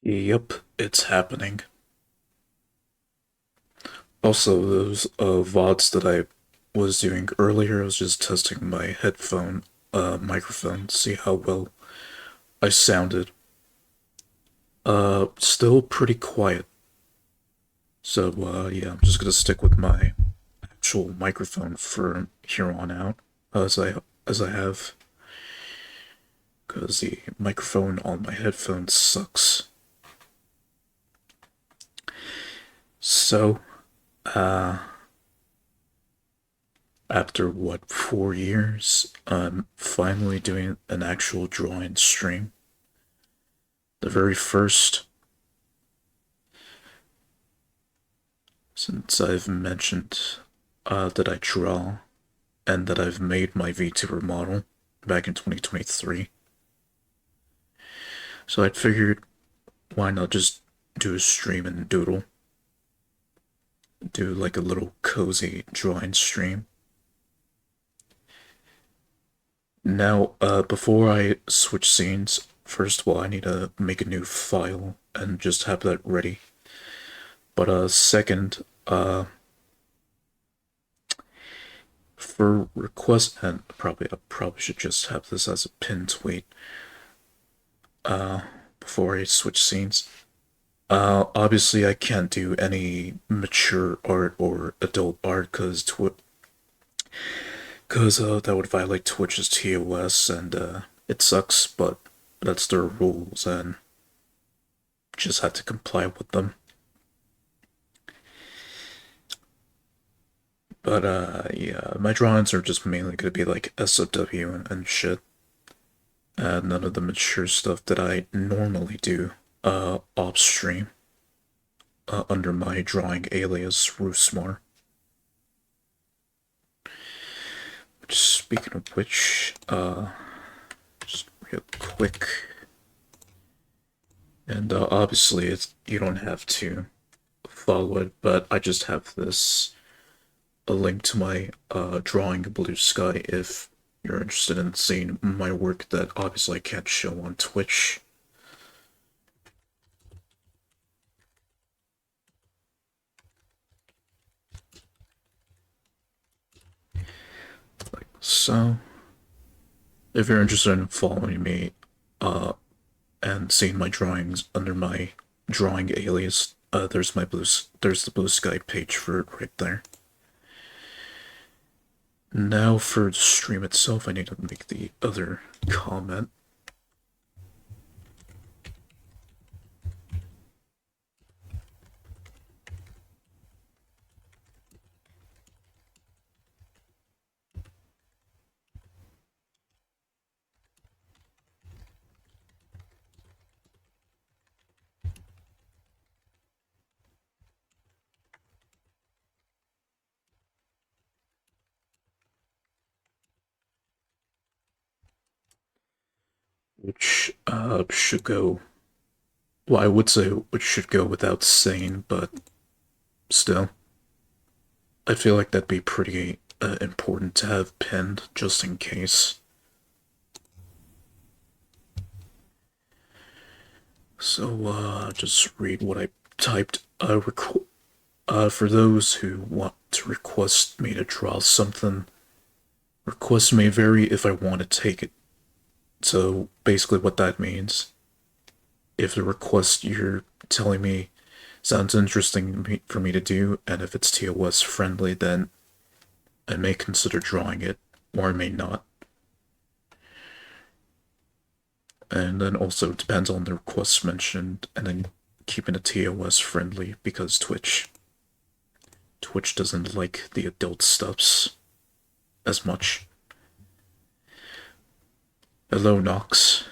Yep, it's happening. Also, those VODs that I was doing earlier, I was just testing my headphone microphone to see how well I sounded. Still pretty quiet. So, yeah, I'm just gonna stick with my actual microphone for here on out, as I have, because the microphone on my headphones sucks. So, uh, after what, 4 years, I'm finally doing an actual drawing stream. The very first, since I've mentioned that I draw and that I've made my VTuber model back in 2023. So I'd figured, why not just do a stream and doodle? Do like a little cozy drawing stream. Now, before I switch scenes, first of all, I need to make a new file and just have that ready. But second, for request, and I probably should just have this as a pin tweet before I switch scenes. Obviously I can't do any mature art or adult art because that would violate Twitch's TOS, and it sucks, but that's their rules and just have to comply with them. But yeah, my drawings are just mainly gonna be like SOW and shit. None of the mature stuff that I normally do off stream under my drawing alias Roosmar. Speaking of which, just real quick, and obviously you don't have to follow it, but I just have this a link to my drawing blue sky if you're interested in seeing my work that obviously I can't show on Twitch. Like so. If you're interested in following me and seeing my drawings under my drawing alias, there's the blue sky page for it right there. Now for the stream itself, I need to make the other comment. Which should go. Well, I would say which should go without saying, but still, I feel like that'd be pretty important to have pinned just in case. So, just read what I typed. For those who want to request me to draw something, requests may vary if I want to take it. So, basically, what that means, if the request you're telling me sounds interesting for me to do, and if it's TOS friendly, then I may consider drawing it, or I may not. And then also it depends on the requests mentioned, and then keeping it TOS friendly because Twitch doesn't like the adult stuffs as much. Hello, Nox.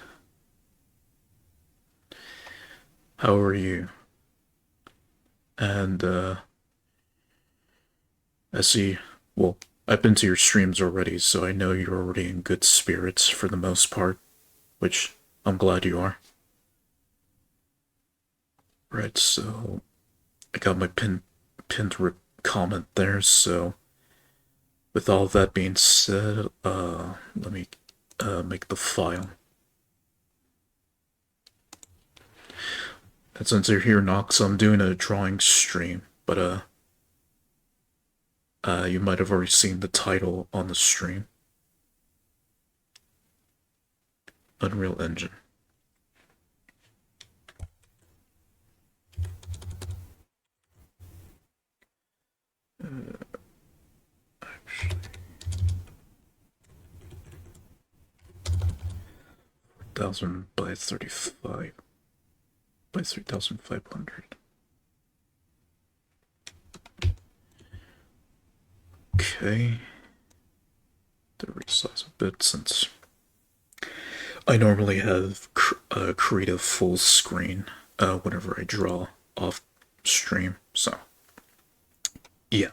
How are you? And I see. Well, I've been to your streams already, so I know you're already in good spirits for the most part, which I'm glad you are. Right, so I got my pinned comment there, so with all that being said, let me make the file. And since you're here, Nox, I'm doing a drawing stream, but you might have already seen the title on the stream. Unreal Engine. Actually, 1,000 by 35 by 3,500. Okay. To resize a bit since I normally have creative full screen whenever I draw off stream. So, yeah.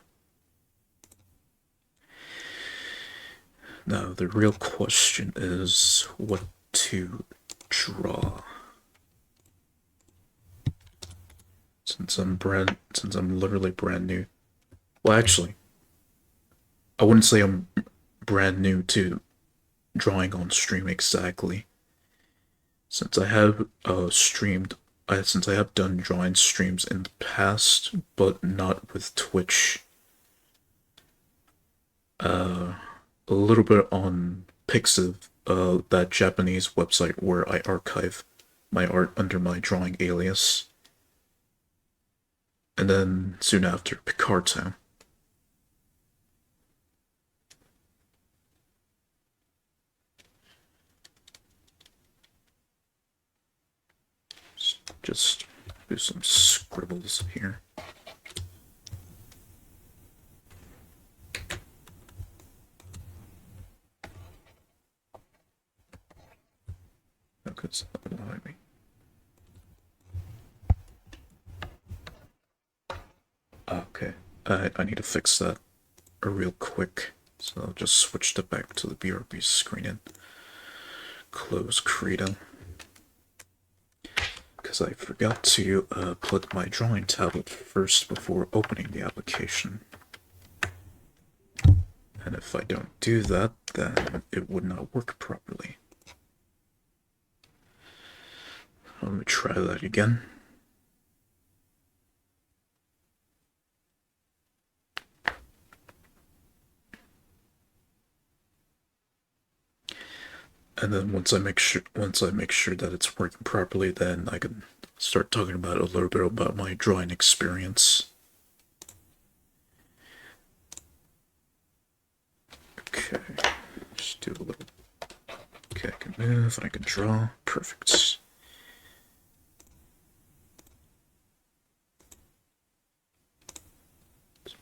Now the real question is what to draw. Since I'm literally brand new. Well, actually, I wouldn't say I'm brand new to drawing on stream exactly. Since I have since I have done drawing streams in the past, but not with Twitch. A little bit on Pixiv, that Japanese website where I archive my art under my drawing alias. And then soon after, Picardtown. Just do some scribbles here. Because that behind me. Okay, I need to fix that real quick. So I'll just switch it back to the BRB screen and close Credo. Because I forgot to plug my drawing tablet first before opening the application. And if I don't do that, then it would not work properly. Let me try that again. And then once I make sure that it's working properly, then I can start talking about a little bit about my drawing experience. Okay, just do a little. Okay, I can move and I can draw. Perfect. Just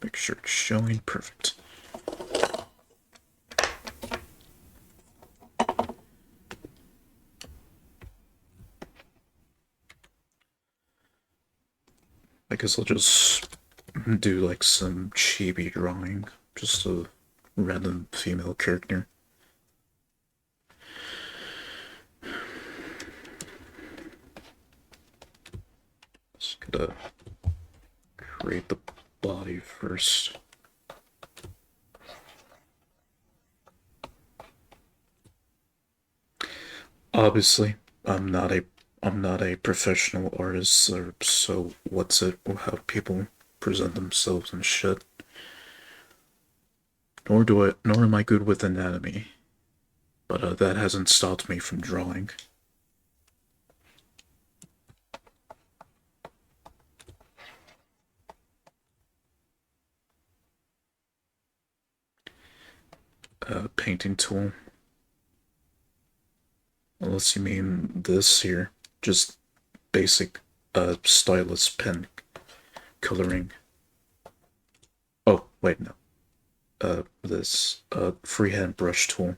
make sure it's showing. Perfect. I guess I'll just do like some chibi drawing, just a random female character. Just gotta create the body first. Obviously, I'm not a professional artist, so what's it how people present themselves and shit. Nor am I good with anatomy, but that hasn't stopped me from drawing. Painting tool. Unless you mean this here, just basic stylus pen coloring. Oh, wait, no. This freehand brush tool,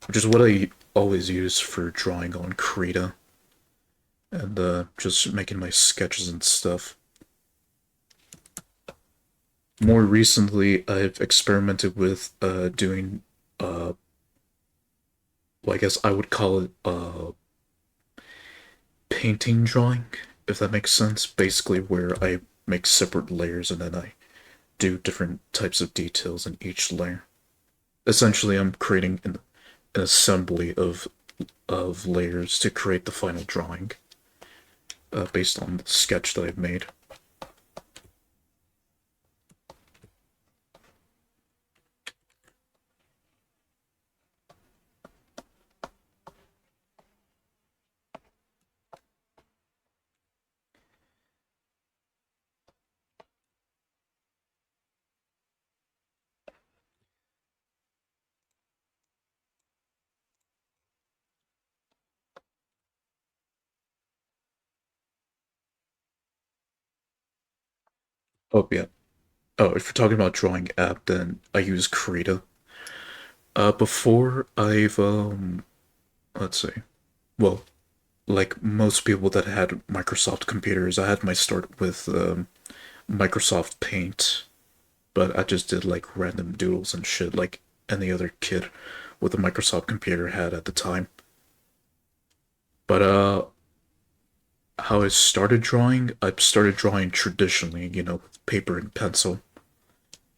which is what I always use for drawing on Krita and just making my sketches and stuff. More recently, I've experimented with doing, well, I guess I would call it painting drawing, if that makes sense. Basically, where I make separate layers and then I do different types of details in each layer. Essentially, I'm creating an assembly of layers to create the final drawing. based on the sketch that I've made. Oh yeah. Oh, if you're talking about drawing app, then I use Krita. Before I've let's see. Well, like most people that had Microsoft computers, I had my start with Microsoft Paint, but I just did like random doodles and shit like any other kid with a Microsoft computer had at the time. But how I started drawing, I started drawing traditionally, with paper and pencil,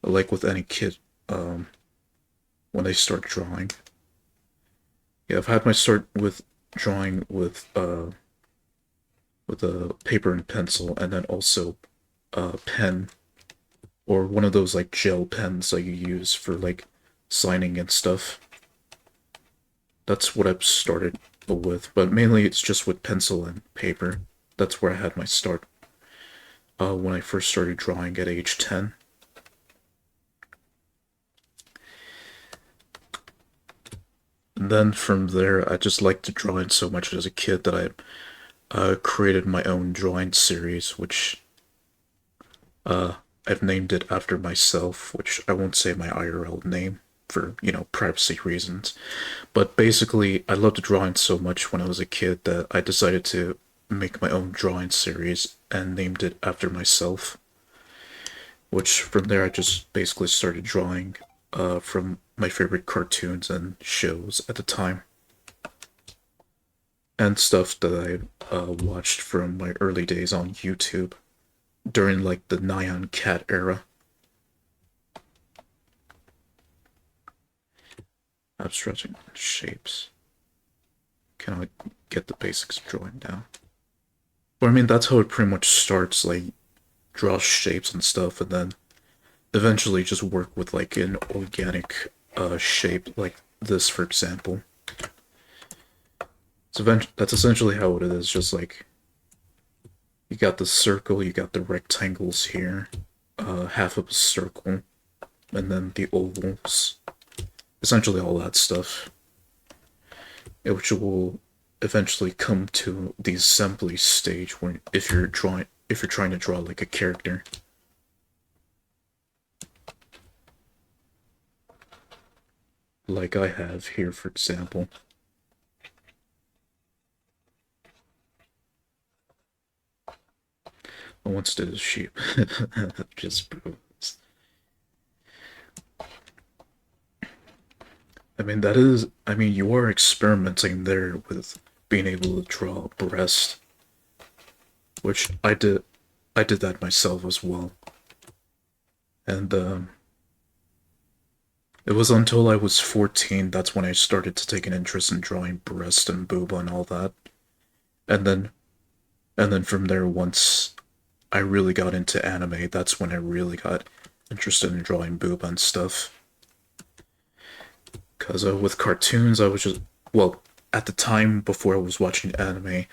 like with any kid um, when they start drawing. Yeah, I've had my start with drawing with a paper and pencil, and then also a pen or one of those like gel pens that you use for like signing and stuff. That's what I've started with, but mainly it's just with pencil and paper. That's where I had my start when I first started drawing at age 10. And then from there, I just liked to draw in so much as a kid that I created my own drawing series, which uh, I've named it after myself, which I won't say my IRL name for, privacy reasons. But basically, I loved drawing so much when I was a kid that I decided to make my own drawing series and named it after myself. Which from there, I just basically started drawing from my favorite cartoons and shows at the time, and stuff that I watched from my early days on YouTube during like the Nyan Cat era. Abstracting shapes. Can I get the basics of drawing down? But I mean, that's how it pretty much starts. Like, draw shapes and stuff, and then eventually just work with like an organic shape, like this, for example. That's essentially how it is. Just like you got the circle, you got the rectangles here, half of a circle, and then the ovals. Essentially all that stuff, which will eventually come to the assembly stage when if you're trying to draw like a character. Like I have here, for example. I once did a sheep. Just I mean, you are experimenting there with being able to draw a breast, which I did that myself as well. And it was until I was 14 that's when I started to take an interest in drawing breast and booba and all that. And then and then from there, once I really got into anime, that's when I really got interested in drawing booba and stuff. Because with cartoons, I was just, well, at the time before I was watching anime,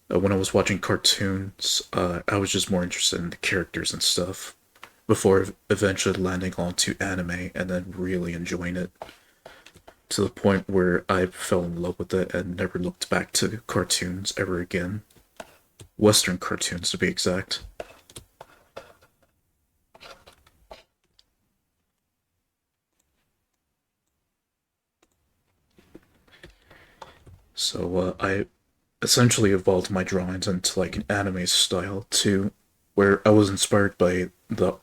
when I was watching cartoons, I was just more interested in the characters and stuff before eventually landing onto anime and then really enjoying it to the point where I fell in love with it and never looked back to cartoons ever again. Western cartoons, to be exact. So I essentially evolved my drawings into like an anime style too, where I was inspired by the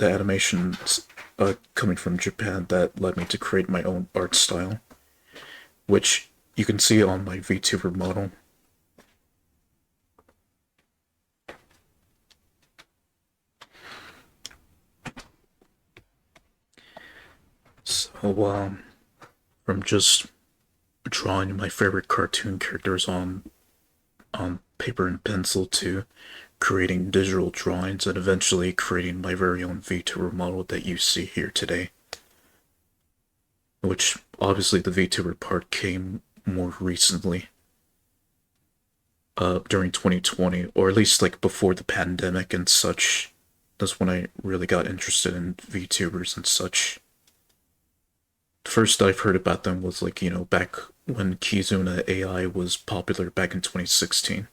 animations coming from Japan that led me to create my own art style, which you can see on my VTuber model. So from just drawing my favorite cartoon characters on on paper and pencil to creating digital drawings and eventually creating my very own VTuber model that you see here today. Which obviously the VTuber part came more recently, during 2020, or at least like before the pandemic and such. That's when I really got interested in VTubers and such. First I've heard about them was like, back when Kizuna AI was popular back in 2016.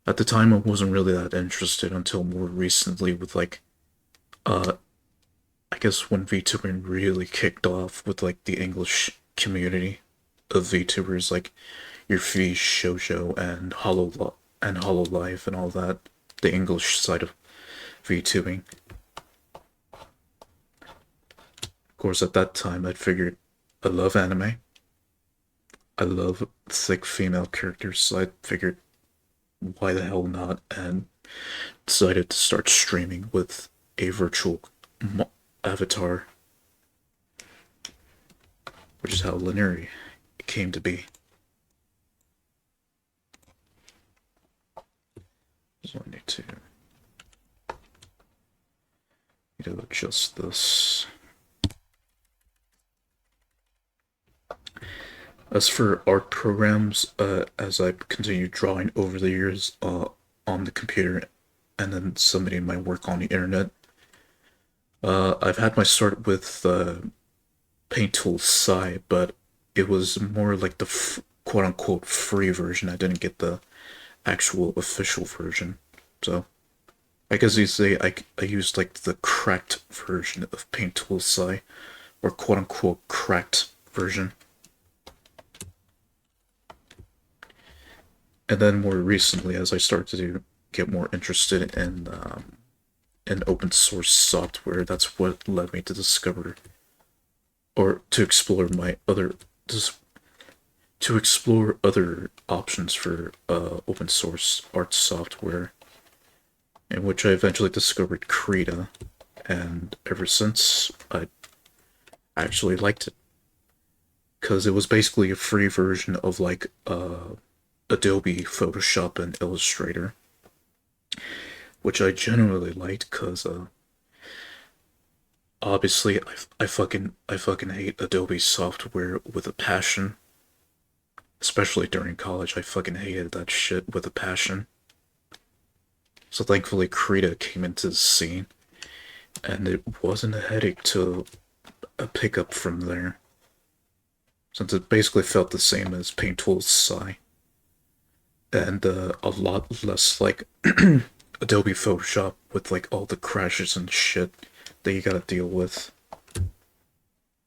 At the time I wasn't really that interested until more recently with like, uh I guess when VTubing really kicked off with like the English community of VTubers like your Fee, Shoujo, and Hollow Life and all that, the English side of VTubing. Of course, at that time, I figured I love anime. I love thick female characters, so I figured why the hell not, and decided to start streaming with a virtual avatar, which is how Leniri came to be. So I need to adjust this. As for art programs, as I continued drawing over the years on the computer and then submitting my work on the internet, I've had my start with Paint Tool Psi, but it was more like the quote unquote free version. I didn't get the actual official version. So I guess you say I used like the cracked version of Paint Tool Psi, or quote unquote cracked version. And then more recently, as I started to get more interested in open source software, that's what led me to discover or to explore my other to explore other options for open source art software, in which I eventually discovered Krita, and ever since I actually liked it because it was basically a free version of like Adobe Photoshop and Illustrator, which I generally liked because obviously I fucking hate Adobe software with a passion. Especially during college, I fucking hated that shit with a passion. So thankfully, Krita came into the scene, and it wasn't a headache to pick up from there, since it basically felt the same as Paint Tool Psi, and a lot less like Adobe Photoshop with like all the crashes and shit that you gotta deal with.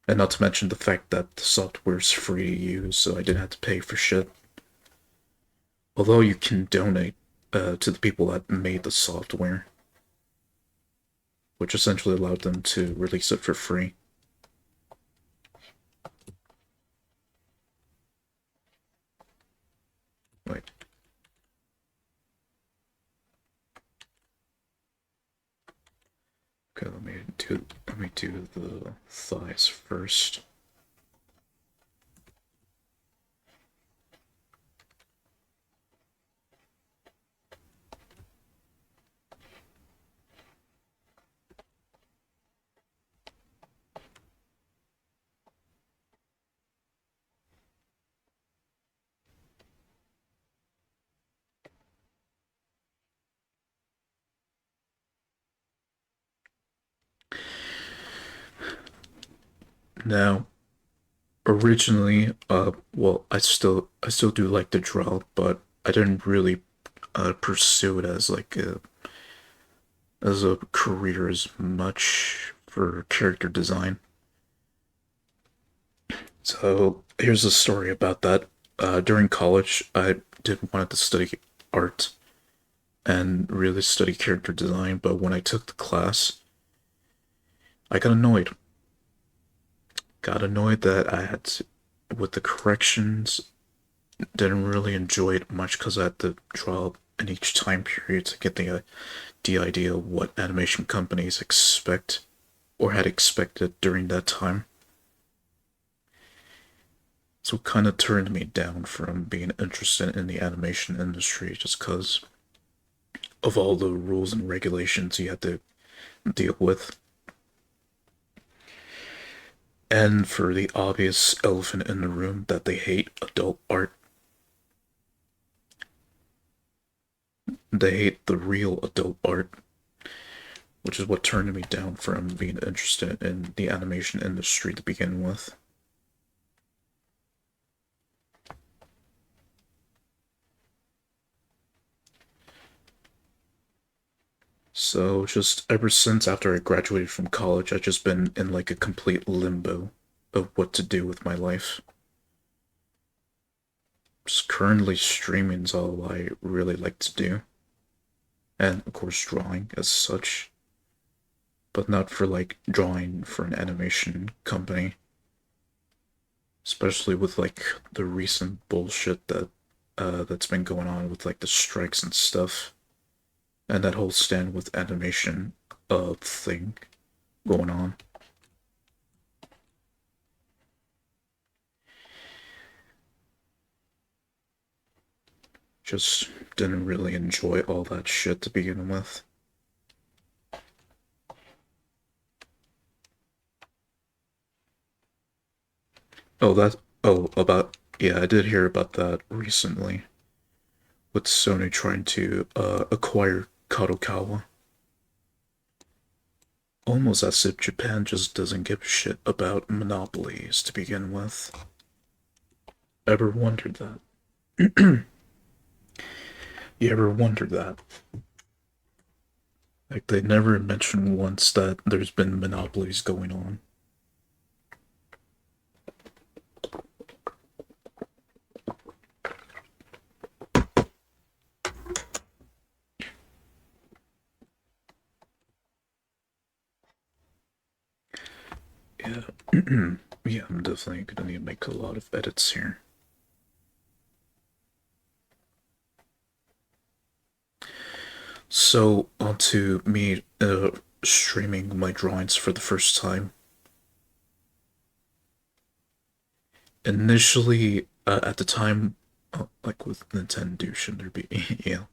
And not to mention the fact that the software is free to use, so I didn't have to pay for shit. Although you can donate to the people that made the software, which essentially allowed them to release it for free. Wait. Okay, let me do the thighs first. Now, originally, well, I still do like to draw, but I didn't really pursue it as like as a career as much for character design. So here's a story about that. During college, I did wanted to study art and really study character design, but when I took the class, I got annoyed. Got annoyed that I had to, with the corrections, didn't really enjoy it much because I had to draw in each time period to get the idea of what animation companies expect or had expected during that time. So it kind of turned me down from being interested in the animation industry just because of all the rules and regulations you had to deal with. And for the obvious elephant in the room that they hate adult art. They hate the real adult art, which is what turned me down from being interested in the animation industry to begin with. So just ever since after I graduated from college, I've just been in like a complete limbo of what to do with my life. Just currently streaming's all I really like to do. And of course drawing as such. But not for like drawing for an animation company. Especially with like the recent bullshit that's been going on with like the strikes and stuff. And that whole stand with animation thing going on. Just didn't really enjoy all that shit to begin with. Oh, that. Oh, about. Yeah, I did hear about that recently. With Sony trying to acquire Kadokawa. Almost as if Japan just doesn't give a shit about monopolies to begin with. Ever wondered that? You ever wondered that? Like, they never mention once that there's been monopolies going on. Yeah. Yeah, I'm definitely gonna need to make a lot of edits here. So, onto me streaming my drawings for the first time. Initially, at the time, like with Nintendo, shouldn't there be? Yeah.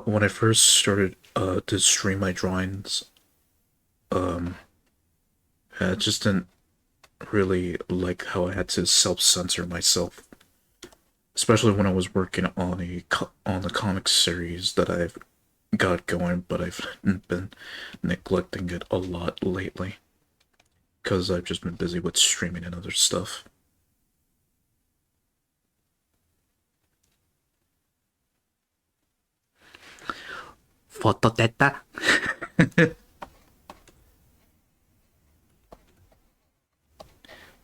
When I first started to stream my drawings, um, I just didn't really like how I had to self-censor myself, especially when I was working on on the comic series that I've got going, but I've been neglecting it a lot lately because I've just been busy with streaming and other stuff. Fototeta.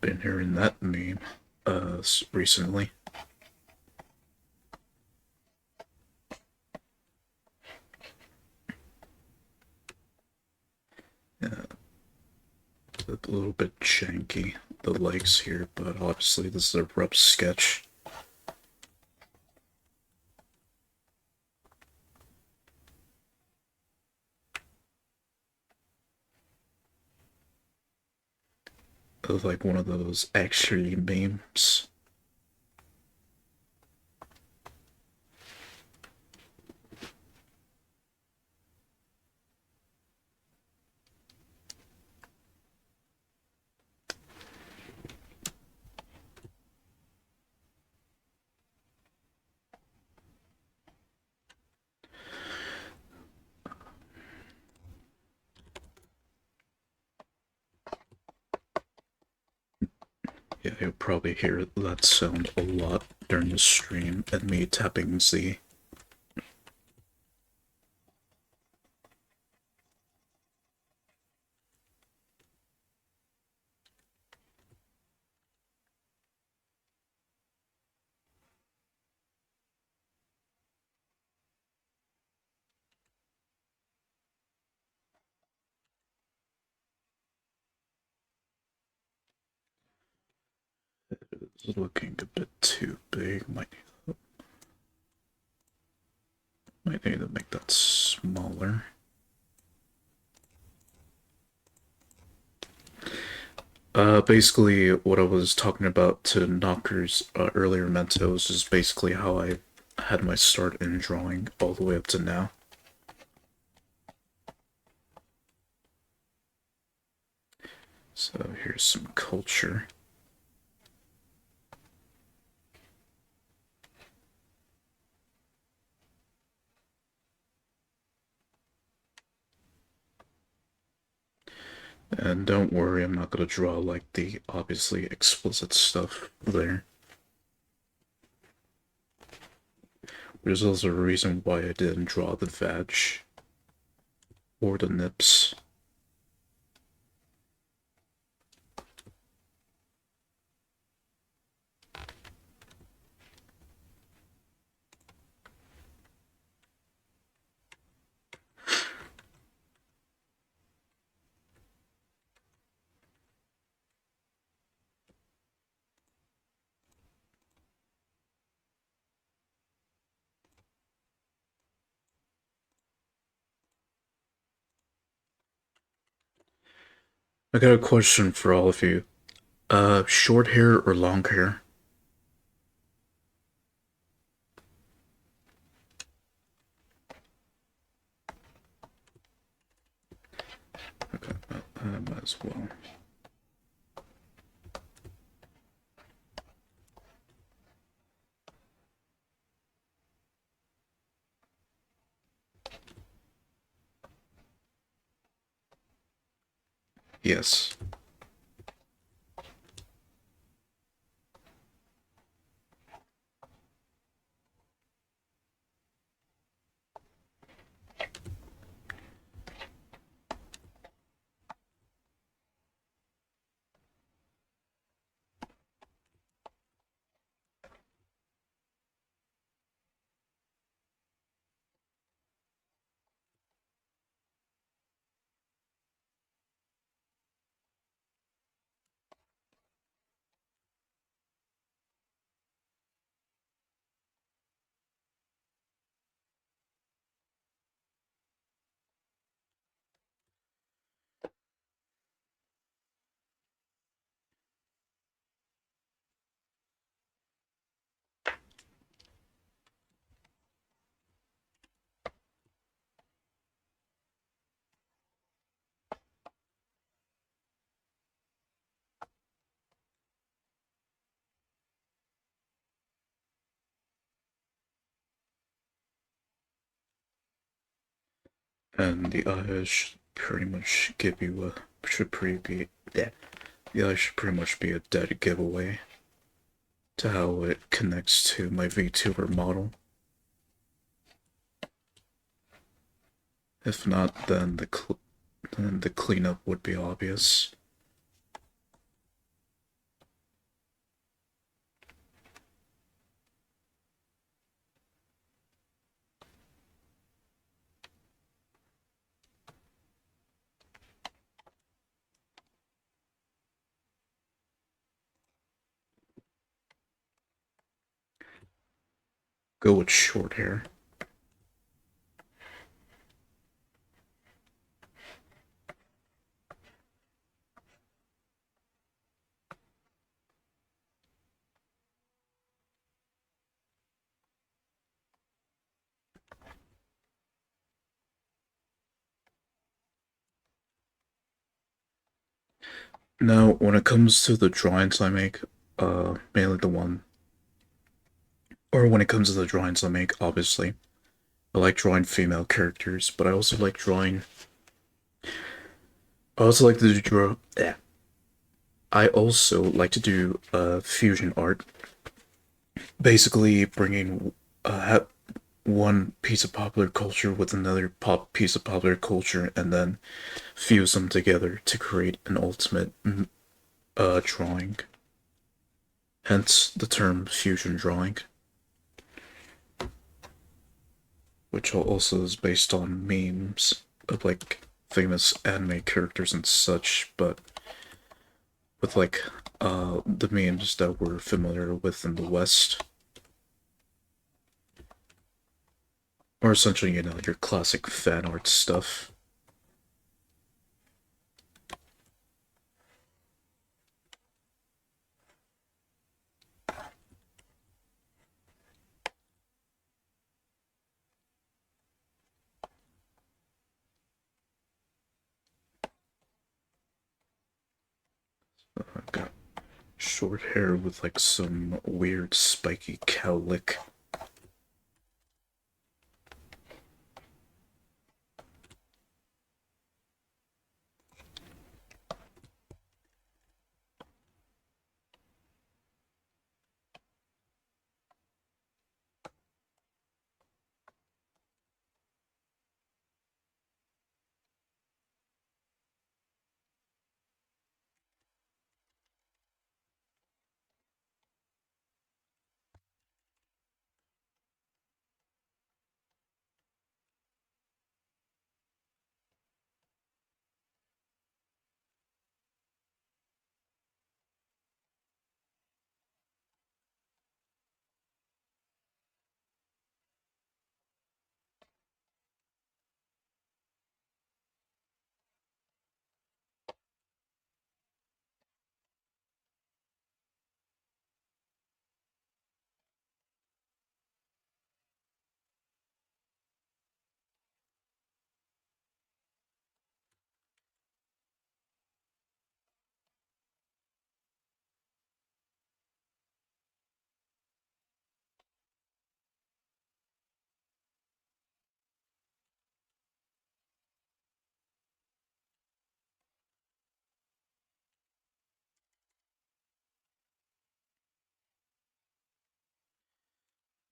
Been hearing that meme recently. Yeah, a little bit janky, the legs here, but obviously this is a rough sketch. Of like one of those actually memes. Yeah, you'll probably hear that sound a lot during the stream and me tapping Z. It's looking a bit too big. Might need to make that smaller. Basically, what I was talking about to Knocker's earlier Mentos is basically how I had my start in drawing all the way up to now. So here's some culture. And don't worry, I'm not gonna draw like the obviously explicit stuff there. There's also a reason why I didn't draw the veg or the nips. I got a question for all of you. Short hair or long hair? Okay, might as well. Yes. And the eye should pretty much give you a should pretty be yeah. The eye should pretty much be a dead giveaway to how it connects to my VTuber model. If not, then the cleanup would be obvious. Go with short hair. Now, when it comes to the drawings I make, mainly the one, or when it comes to the drawings I make, obviously, I like drawing female characters, but I also like drawing. I also like to draw. Yeah. I also like to do fusion art, basically bringing one piece of popular culture with another piece of popular culture, and then fuse them together to create an ultimate drawing. Hence the term fusion drawing, which also is based on memes of like famous anime characters and such, but with like the memes that we're familiar with in the West. Or essentially, you know, your classic fan art stuff. Short hair with like some weird spiky cowlick.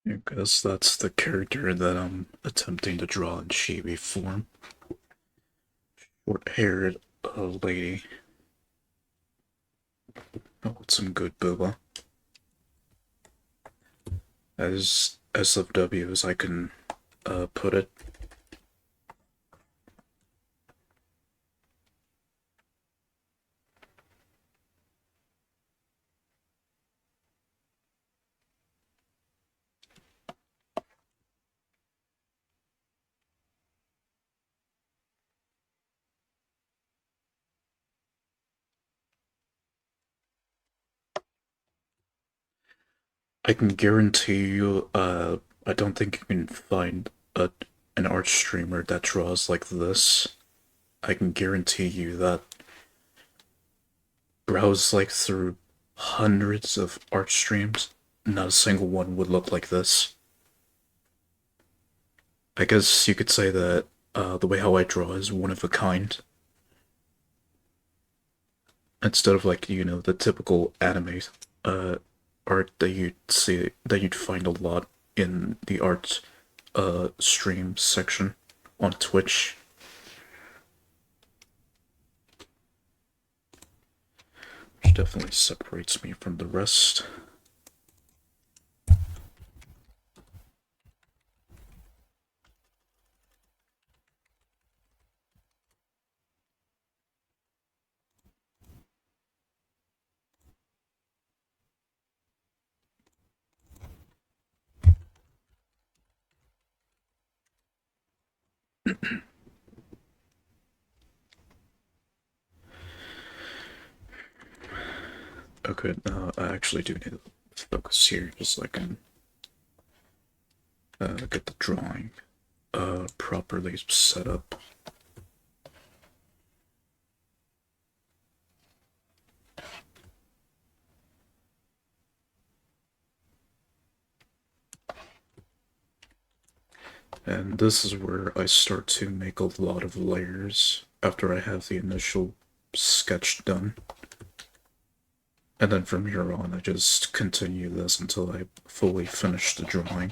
I guess that's the character that I'm attempting to draw in chibi form. Short-haired lady. Oh, with some good booba. As SFW as I can put it. I can guarantee you, I don't think you can find an art streamer that draws like this. I can guarantee you that browse like through hundreds of art streams, not a single one would look like this. I guess you could say that the way how I draw is one of a kind. Instead of like, the typical anime uh, art that you'd see, that you'd find a lot in the art stream section on Twitch. Which definitely separates me from the rest. Okay, I actually do need to focus here just so I can get the drawing properly set up. And this is where I start to make a lot of layers after I have the initial sketch done. And then from here on, I just continue this until I fully finish the drawing.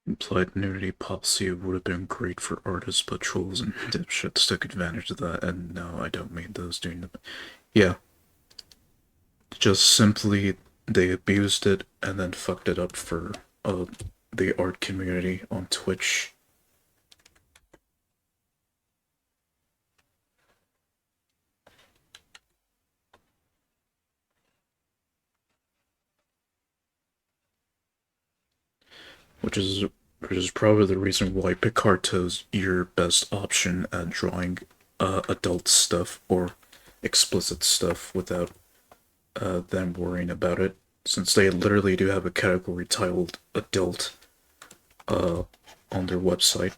Implied nudity policy would have been great for artists, but trolls and dipshits took advantage of that, and no, I don't mean those doing the. Yeah, just simply they abused it and then fucked it up for uh, the art community on Twitch. Which is which is probably the reason why Picarto's your best option at drawing adult stuff or explicit stuff without them worrying about it, since they literally do have a category titled adult uh, on their website.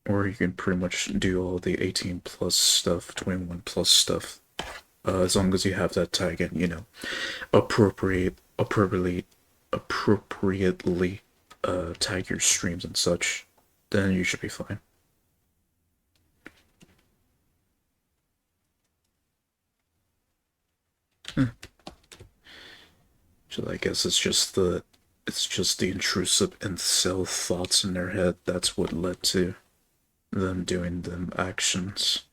Or you can pretty much do all the 18 plus stuff, 21 plus stuff, as long as you have that tag and, you know, appropriately tag your streams and such, then you should be fine. So I guess it's just the intrusive incel thoughts in their head that's what led to them doing them actions.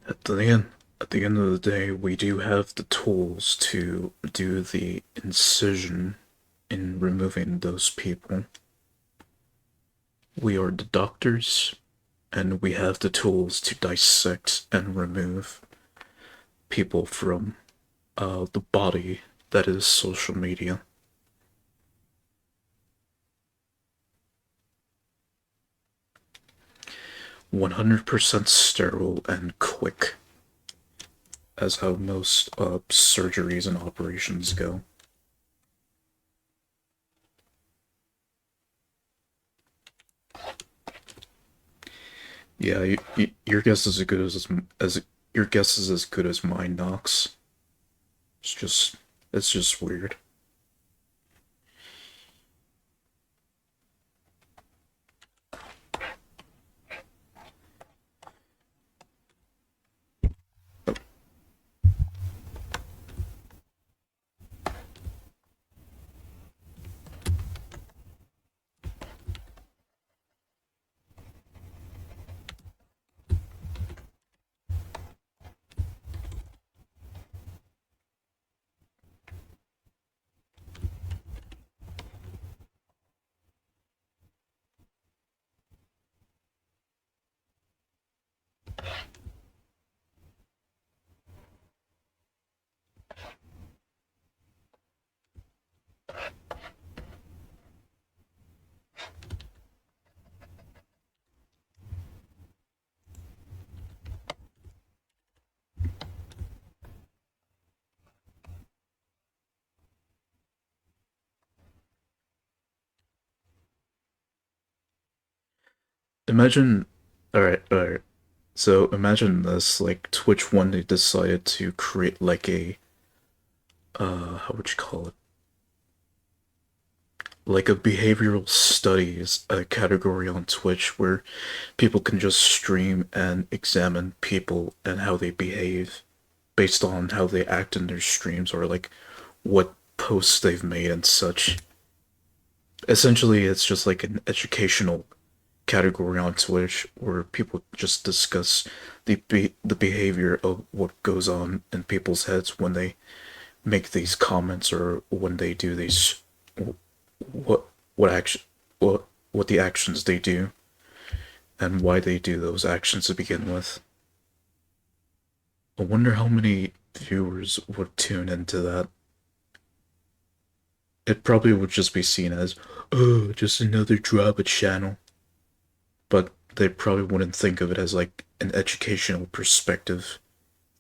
At the end, at the end of the day, we do have the tools to do the incision in removing those people. We are the doctors, and we have the tools to dissect and remove people from the body that is social media. 100% sterile and quick, as how most surgeries and operations go. Yeah, your guess is as good as your guess is as good as mine, Knox. It's just it's just weird. Imagine, all right. So imagine this, like Twitch one day decided to create like a how would you call it? Like a behavioral studies category on Twitch where people can just stream and examine people and how they behave based on how they act in their streams or like what posts they've made and such. Essentially, it's just like an educational category on Twitch where people just discuss the behavior of what goes on in people's heads when they make these comments or when they do these what what action what the actions they do and why they do those actions to begin with. I wonder how many viewers would tune into that. It probably would just be seen as, oh, just another drama channel. But they probably wouldn't think of it as like an educational perspective.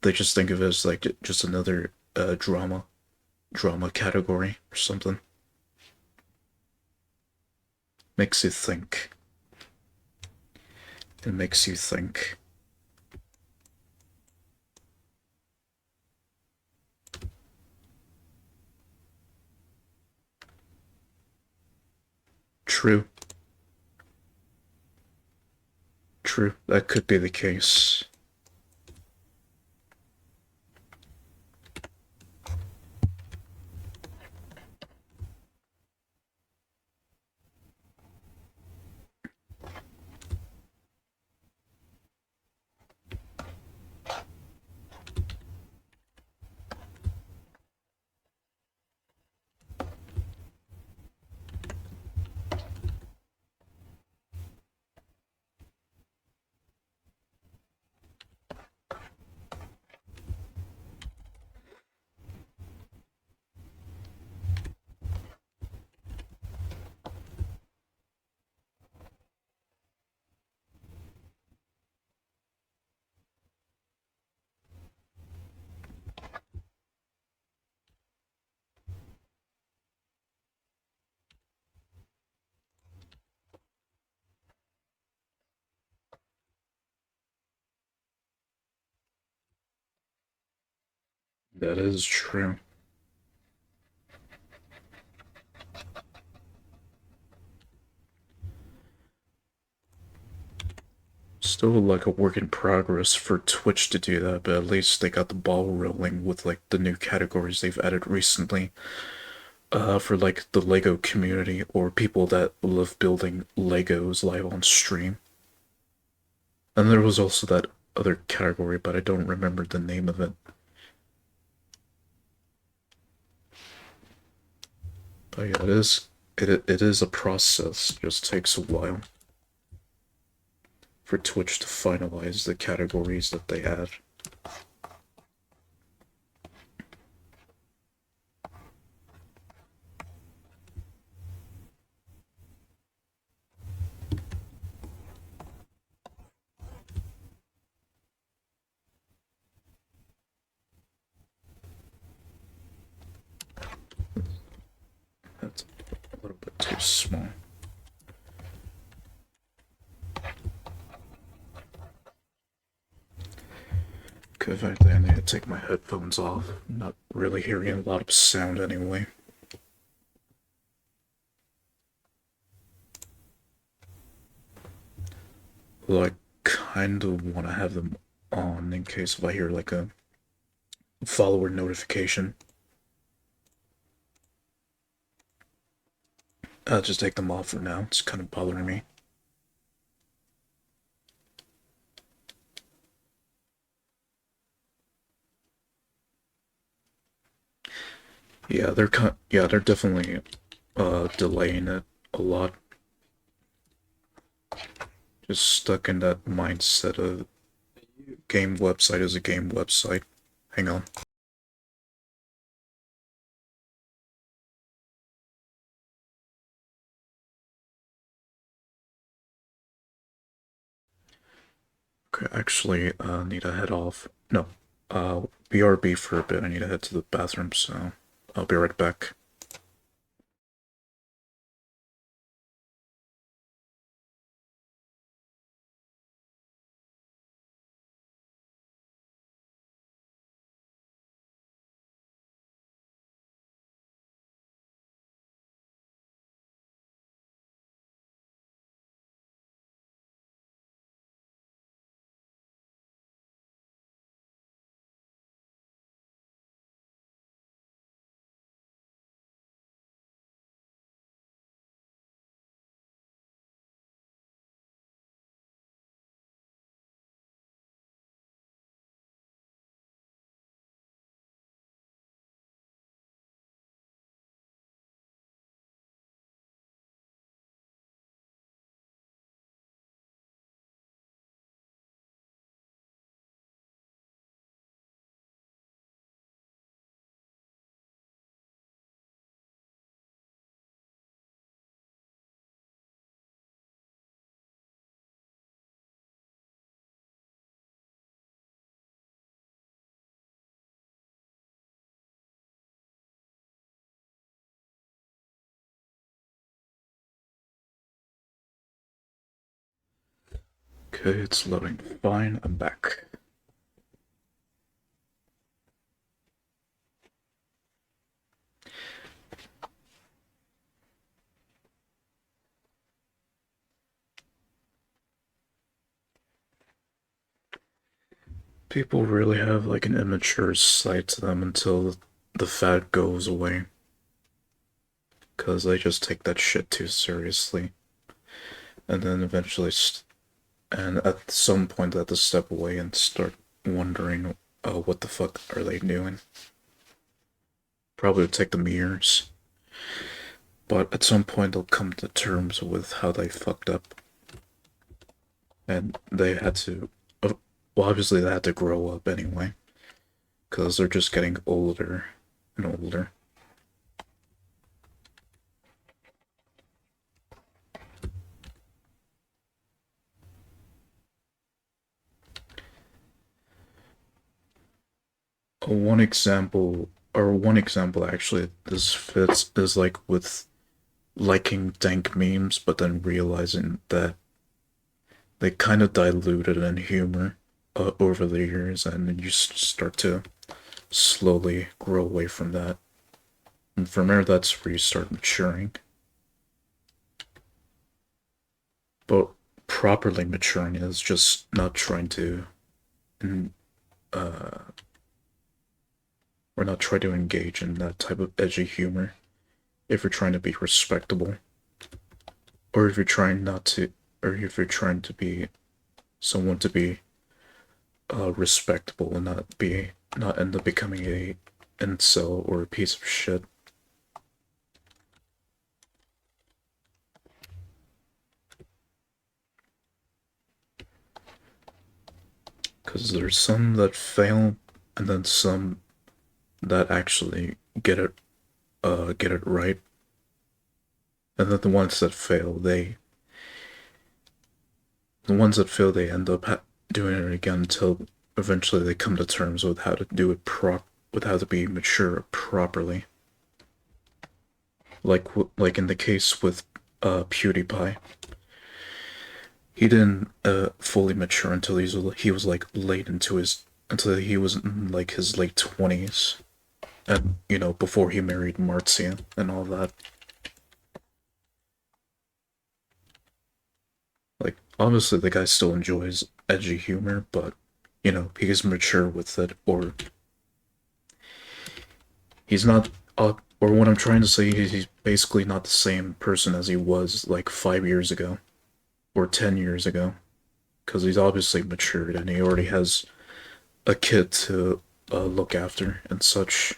They just think of it as like just another drama category or something. Makes you think. It makes you think. True. True. That could be the case. That is true. Still like a work in progress for Twitch to do that, but at least they got the ball rolling with like the new categories they've added recently. For like the Lego community or people that love building Legos live on stream. And there was also that other category, but I don't remember the name of it. But yeah, it is a process. It just takes a while for Twitch to finalize the categories that they add. That's a little bit too small. Okay, I need to take my headphones off. I'm not really hearing a lot of sound anyway. Well, I kind of want to have them on in case if I hear like a follower notification. I'll just take them off for now. It's kind of bothering me. Yeah, they're definitely delaying it a lot. Just stuck in that mindset of game website is a game website. Hang on. Okay, actually, need to head off. No, BRB for a bit. I need to head to the bathroom, so I'll be right back. Okay, it's loading. Fine, I'm back. People really have like an immature side to them until the fad goes away. Because they just take that shit too seriously. And then eventually, and at some point, they have to step away and start wondering, oh, what the fuck are they doing? Probably would take them years. But at some point, they'll come to terms with how they fucked up. And they had to, well, obviously, they had to grow up anyway. Because they're just getting older and older. One example actually this fits is like with liking dank memes, but then realizing that they kind of diluted in humor over the years, and you start to slowly grow away from that. And from there, that's where you start maturing. But properly maturing is just not trying to, uh, or not try to engage in that type of edgy humor if you're trying to be respectable, or if you're trying not to, or if you're trying to be someone to be respectable and not end up becoming a incel or a piece of shit. Because there's some that fail, and then some that actually get it right, and then the ones that fail, they end up doing it again until eventually they come to terms with how to do it with how to be mature properly. Like in the case with PewDiePie, he didn't fully mature until he was like late into his until he was in like his late 20s, and before he married Marzia and all that. Like, obviously, the guy still enjoys edgy humor, but he is mature with it, or he's not. Or what I'm trying to say is he's basically not the same person as he was like 5 years ago or 10 years ago, because he's obviously matured and he already has a kid to look after and such.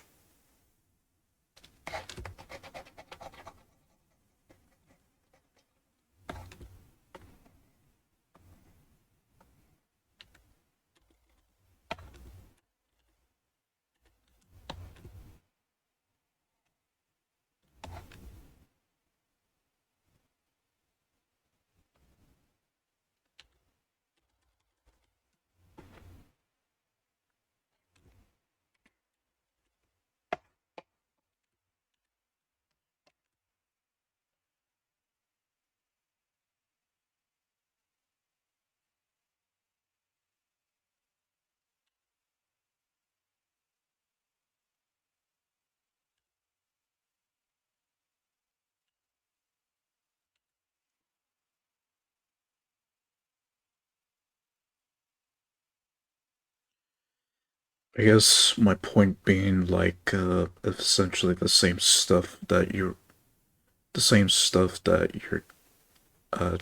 I guess my point being like essentially the same stuff that you're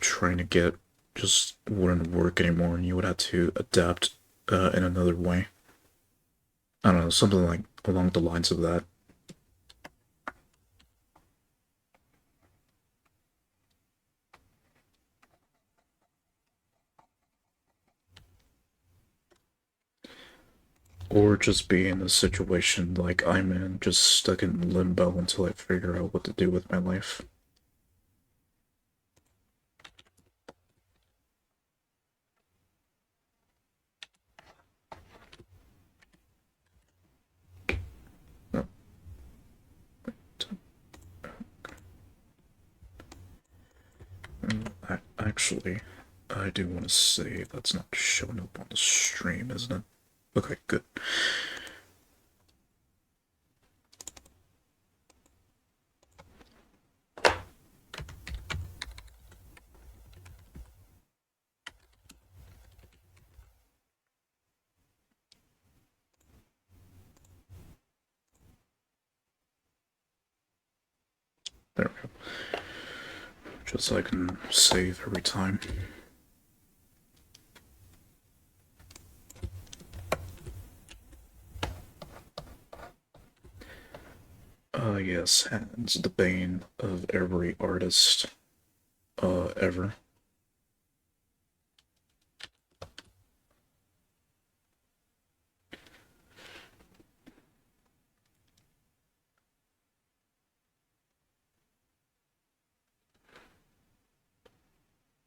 trying to get just wouldn't work anymore, and you would have to adapt in another way. I don't know, something like along the lines of that. Or just be in a situation like I'm in, just stuck in limbo until I figure out what to do with my life. No, actually, I do want to say that's not showing up on the stream, isn't it? Okay, good. There we go. Just so I can save every time. Yes, hands the bane of every artist, ever.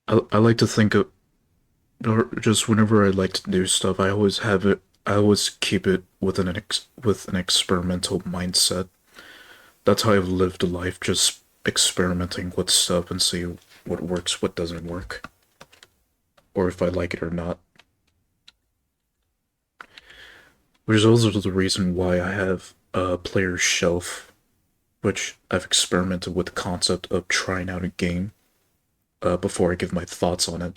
I like to think of, or just whenever I like to do stuff, I always keep it with with an experimental mindset. That's how I've lived a life, just experimenting with stuff and see what works, what doesn't work, or if I like it or not. Which is also the reason why I have a player shelf, which I've experimented with the concept of trying out a game before I give my thoughts on it.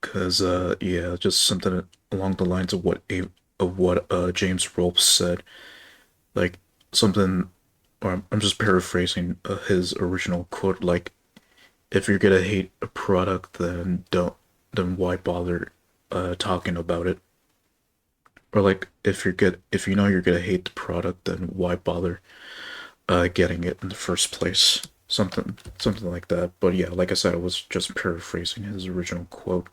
Cause yeah, just something along the lines of what James Rolfe said, like something, or I'm just paraphrasing his original quote, like if you're gonna hate a product, then why bother talking about it? Or like if you know you're gonna hate the product, then why bother getting it in the first place? Something like that. But yeah, like I said, I was just paraphrasing his original quote.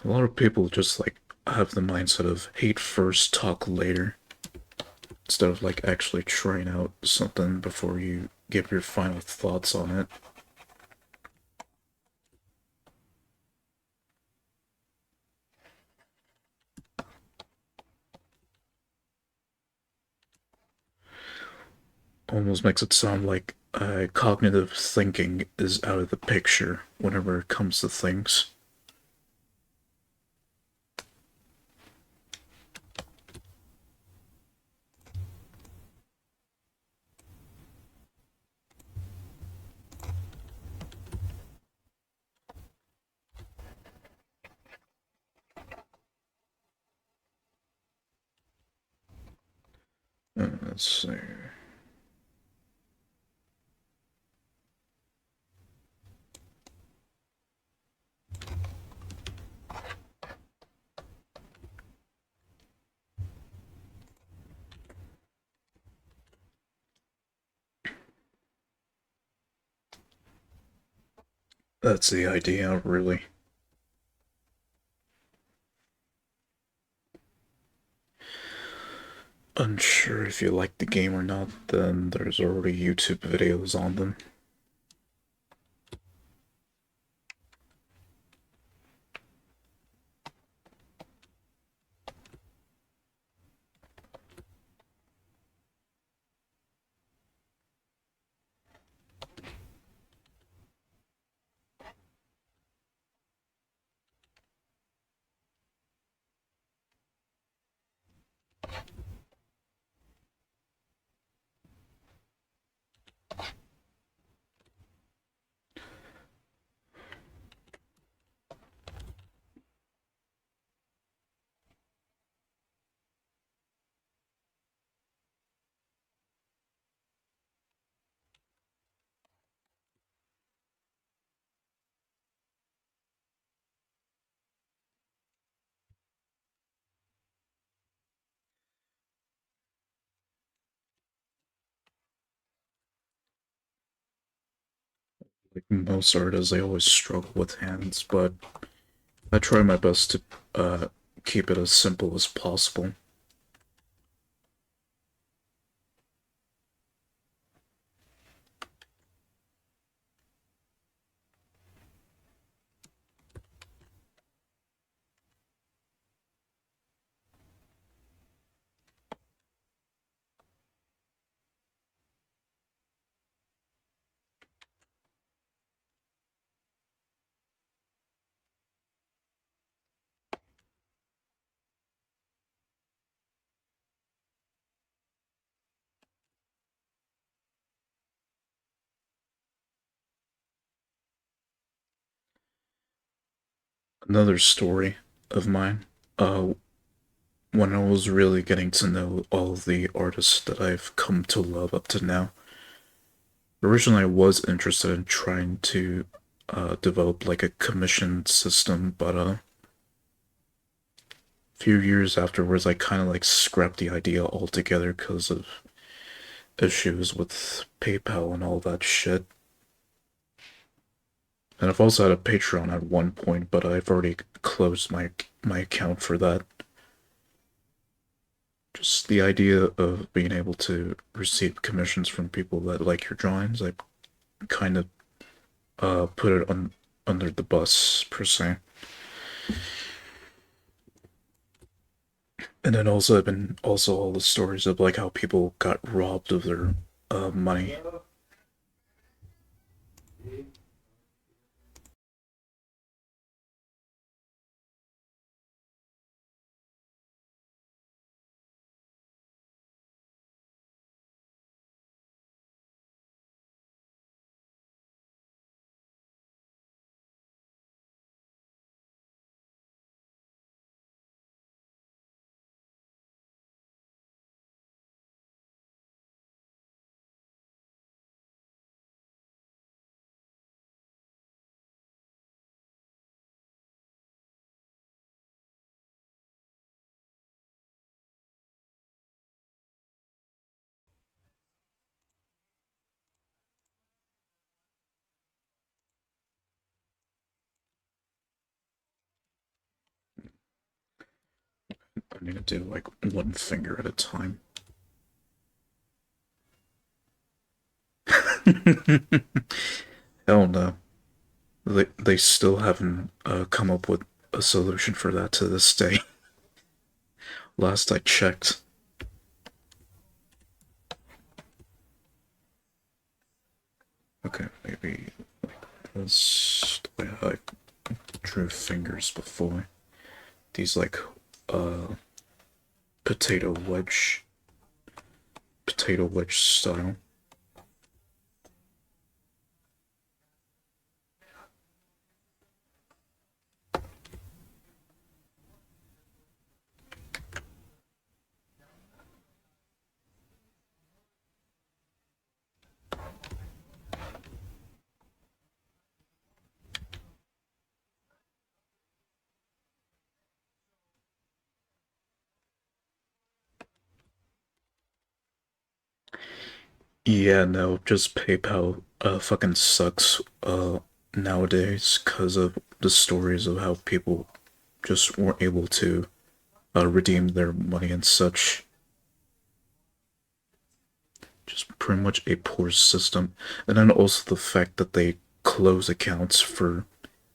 A lot of people just like have the mindset of hate first, talk later, instead of like actually trying out something before you give your final thoughts on it. Almost makes it sound like cognitive thinking is out of the picture whenever it comes to things. Let's see. That's the idea, really. Unsure if you like the game or not, then there's already YouTube videos on them. Like most artists, they always struggle with hands, but I try my best to keep it as simple as possible. Another story of mine, uh, when I was really getting to know all the artists that I've come to love up to now. Originally, I was interested in trying to develop like a commission system, but few years afterwards, I kind of like scrapped the idea altogether because of issues with PayPal and all that shit. And I've also had a Patreon at one point, but I've already closed my account for that. Just the idea of being able to receive commissions from people that like your drawings, I kind of put it on under the bus per se. And then also I've been also all the stories of like how people got robbed of their money. I need to do like one finger at a time. Hell no. They still haven't come up with a solution for that to this day. Last I checked. Okay, maybe like this. The way I drew fingers before. These like uh potato wedge style. Yeah, no, just PayPal fucking sucks nowadays because of the stories of how people just weren't able to redeem their money and such. Just pretty much a poor system. And then also the fact that they close accounts for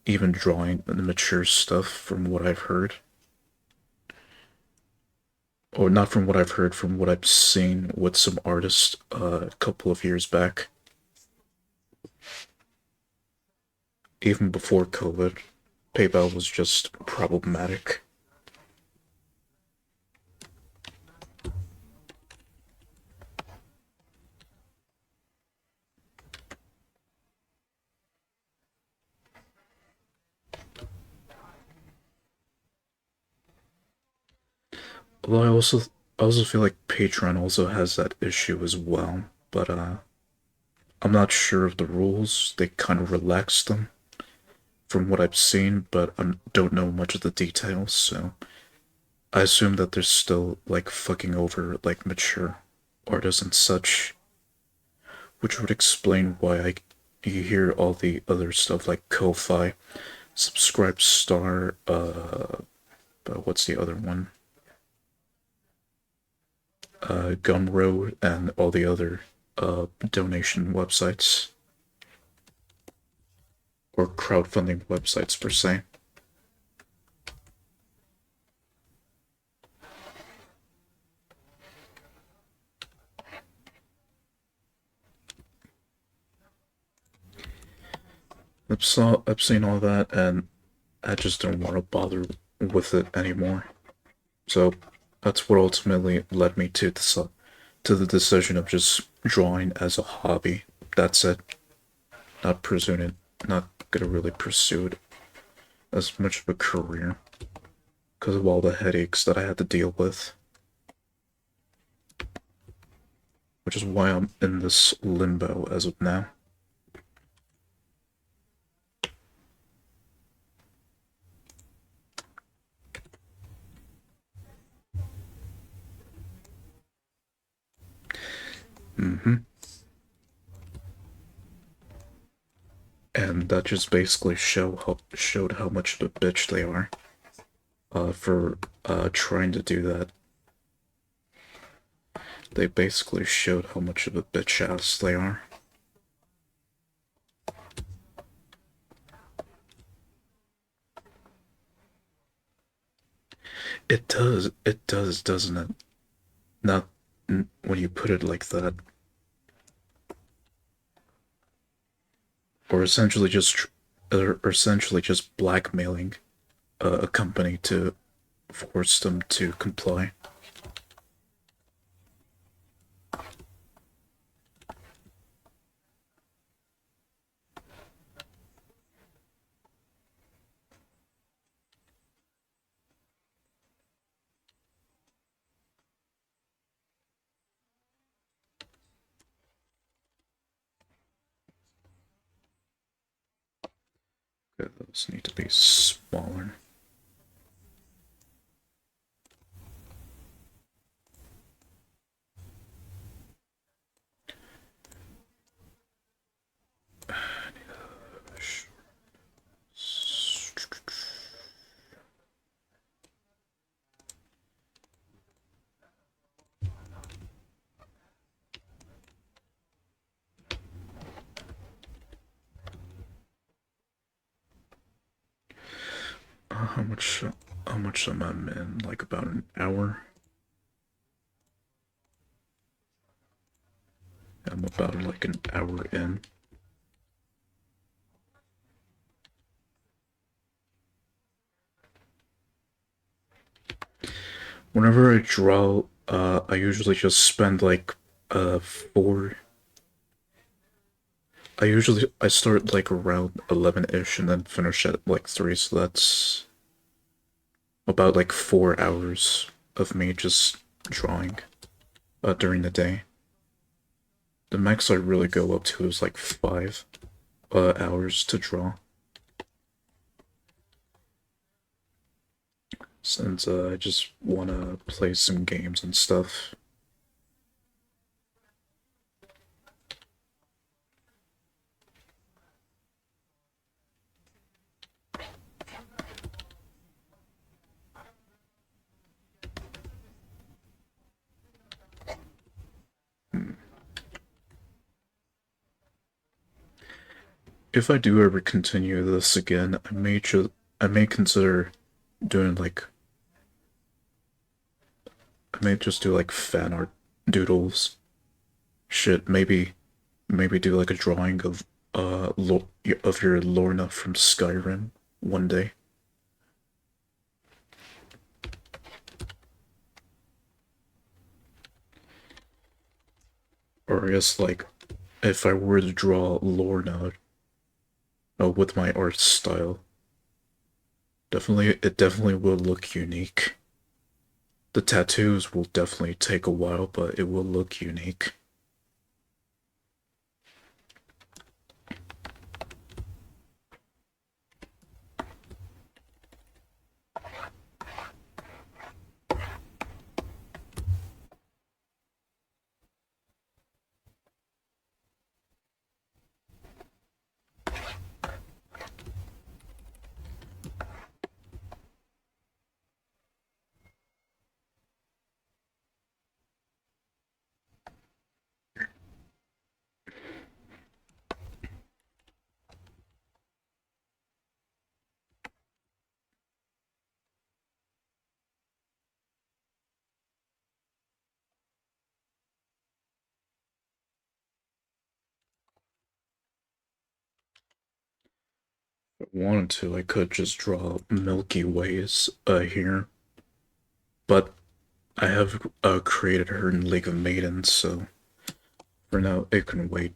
even drawing the mature stuff from what I've heard. Or not from what I've heard, from what I've seen with some artists a couple of years back. Even before COVID, PayPal was just problematic. Although I also feel like Patreon also has that issue as well, but I'm not sure of the rules. They kind of relaxed them from what I've seen, but I don't know much of the details, so I assume that they're still like fucking over like mature artists and such, which would explain why you hear all the other stuff like Ko-Fi, Subscribe Star, but what's the other one? Gumroad and all the other donation websites or crowdfunding websites per se. I've seen all that, and I just don't want to bother with it anymore. So that's what ultimately led me to the decision of just drawing as a hobby. That's it. Not pursuing it. Not gonna really pursue it as much of a career because of all the headaches that I had to deal with. Which is why I'm in this limbo as of now. Mm-hmm. And that just basically showed how much of a bitch they are for trying to do that. They basically showed how much of a bitch ass they are. It does, doesn't it? Not when you put it like that. Or essentially just blackmailing a company to force them to comply. Okay, those need to be smaller. How much? How much am I in? Like about an hour. I'm about like an hour in. Whenever I draw, I usually just spend like four. I start like around 11-ish and then finish at like 3, so that's about like 4 hours of me just drawing during the day. The max I really go up to is like 5 hours to draw. Since I just want to play some games and stuff. If I do ever continue this again, I may consider doing like I may just do like fan art doodles. Shit, maybe do like a drawing of of your Lorna from Skyrim one day. Or I guess like if I were to draw Lorna with my art style, it definitely will look unique. The tattoos will definitely take a while, but it will look unique. If I wanted to, I could just draw Milky Ways here, but I have created her in League of Maidens, so for now it can wait.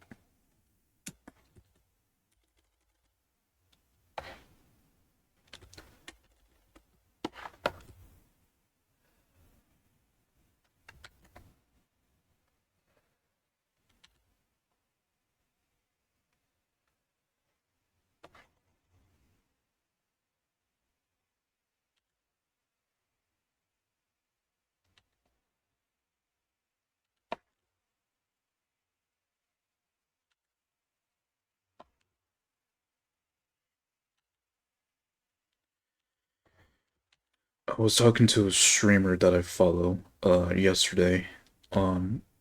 I was talking to a streamer that I follow yesterday.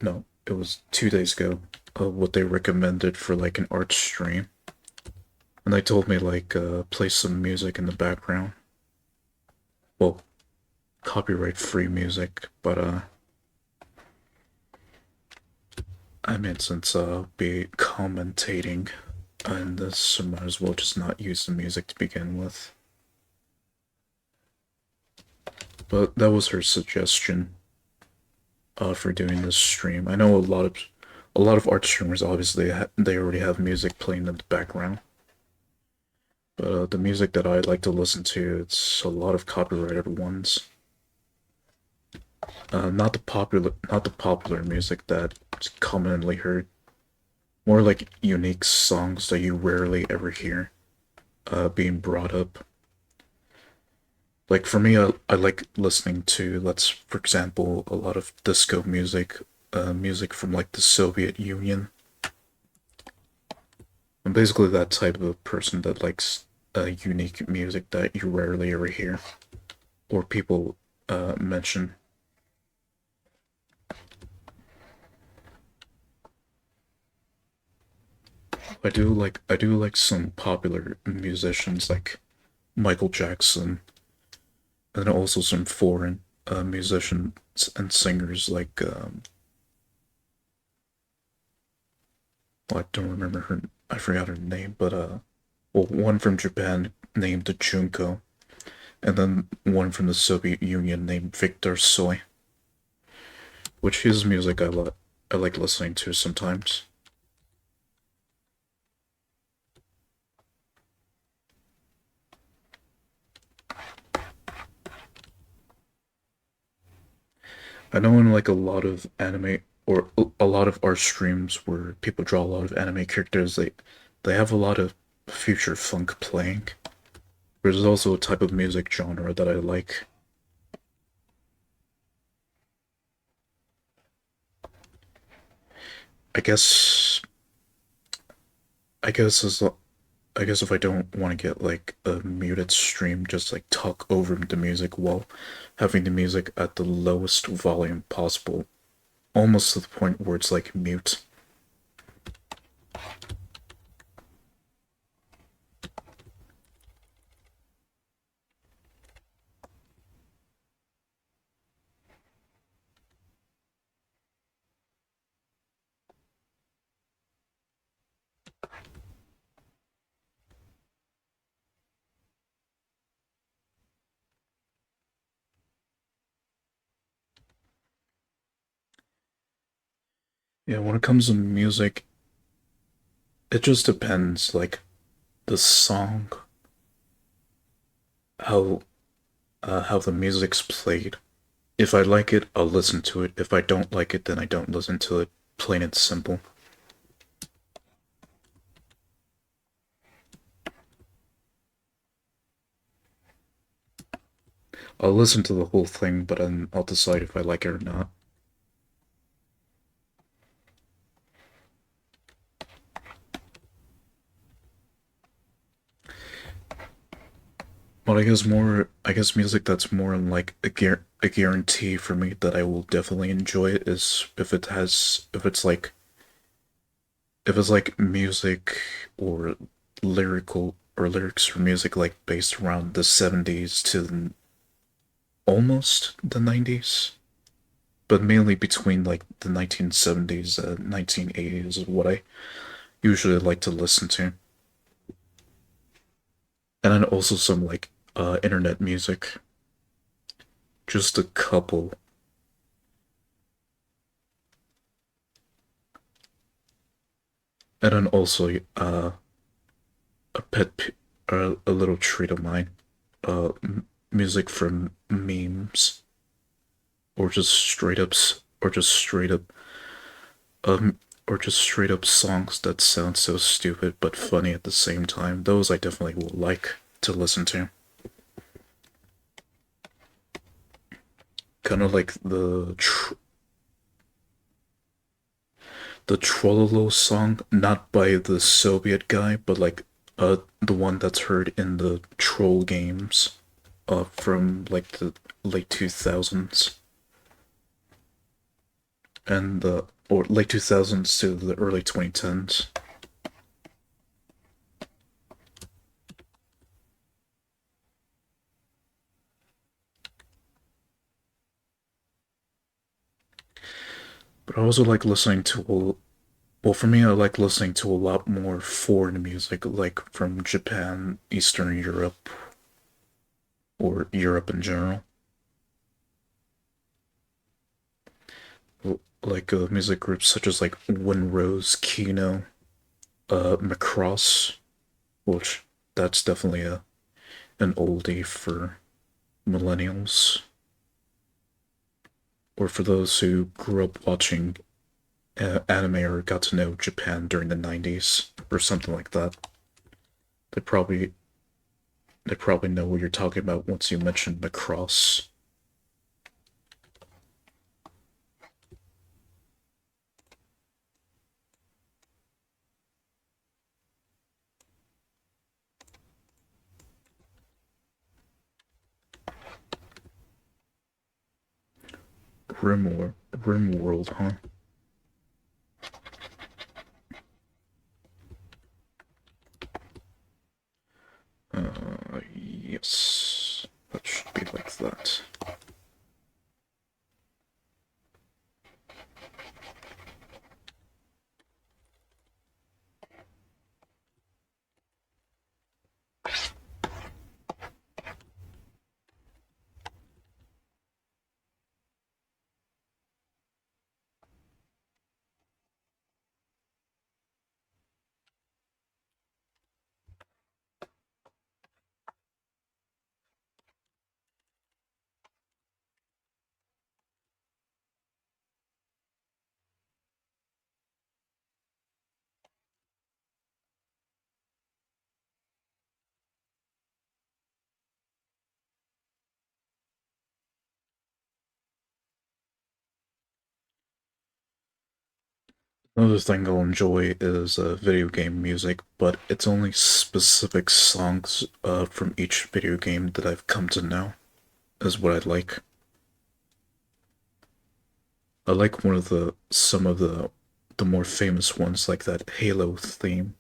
no, it was 2 days ago, what they recommended for like an art stream. And they told me like play some music in the background. Well, copyright free music, but I mean since I'll be commentating on this, so might as well just not use the music to begin with. But that was her suggestion for doing this stream. I know a lot of art streamers obviously they already have music playing in the background. But the music that I like to listen to, it's a lot of copyrighted ones. Not the popular music that's commonly heard. More like unique songs that you rarely ever hear being brought up. Like for me, I like listening to, for example, a lot of disco music, music from like the Soviet Union. I'm basically that type of person that likes unique music that you rarely ever hear or people mention. I do like some popular musicians like Michael Jackson, and also some foreign musicians and singers like well, I don't remember her. I forgot her name, but well, one from Japan named Junko, and then one from the Soviet Union named Victor Soy, which his music I like listening to sometimes. I know in like a lot of anime or a lot of art streams where people draw a lot of anime characters, they have a lot of future funk playing. There's also a type of music genre that I like. I guess I guess as I guess if I don't want to get like a muted stream, just like talk over the music while having the music at the lowest volume possible, almost to the point where it's like mute. Yeah, when it comes to music, it just depends. Like the song, how how the music's played. If I like it, I'll listen to it. If I don't like it, then I don't listen to it. Plain and simple. I'll listen to the whole thing, but then I'll decide if I like it or not. But I guess music that's more like a guarantee for me that I will definitely enjoy it is if it's like music or lyrics for music like based around the 70s to almost the 90s, but mainly between like the 1970s and 1980s is what I usually like to listen to. And then also some like internet music, just a couple. And then also a a little treat of mine, music from memes or just straight ups or just straight up um or just straight up songs that sound so stupid but funny at the same time. Those I definitely will like to listen to. Kind of like the Trollolo song, not by the Soviet guy, but like the one that's heard in the troll games from like the late 2000s. and the or late 2000s to the early 2010s. But I also like listening to well, for me, I like listening to a lot more foreign music, like from Japan, Eastern Europe, or Europe in general. Like music groups such as like Windrose, Kino, Macross, which that's definitely a an oldie for millennials, or for those who grew up watching anime or got to know Japan during the 90s or something like that. They probably they probably know what you're talking about once you mention Macross. Rimworld, huh? Yes. That should be like that. Another thing I'll enjoy is video game music, but it's only specific songs from each video game that I've come to know is what I like. I like one of the some of the more famous ones, like that Halo theme,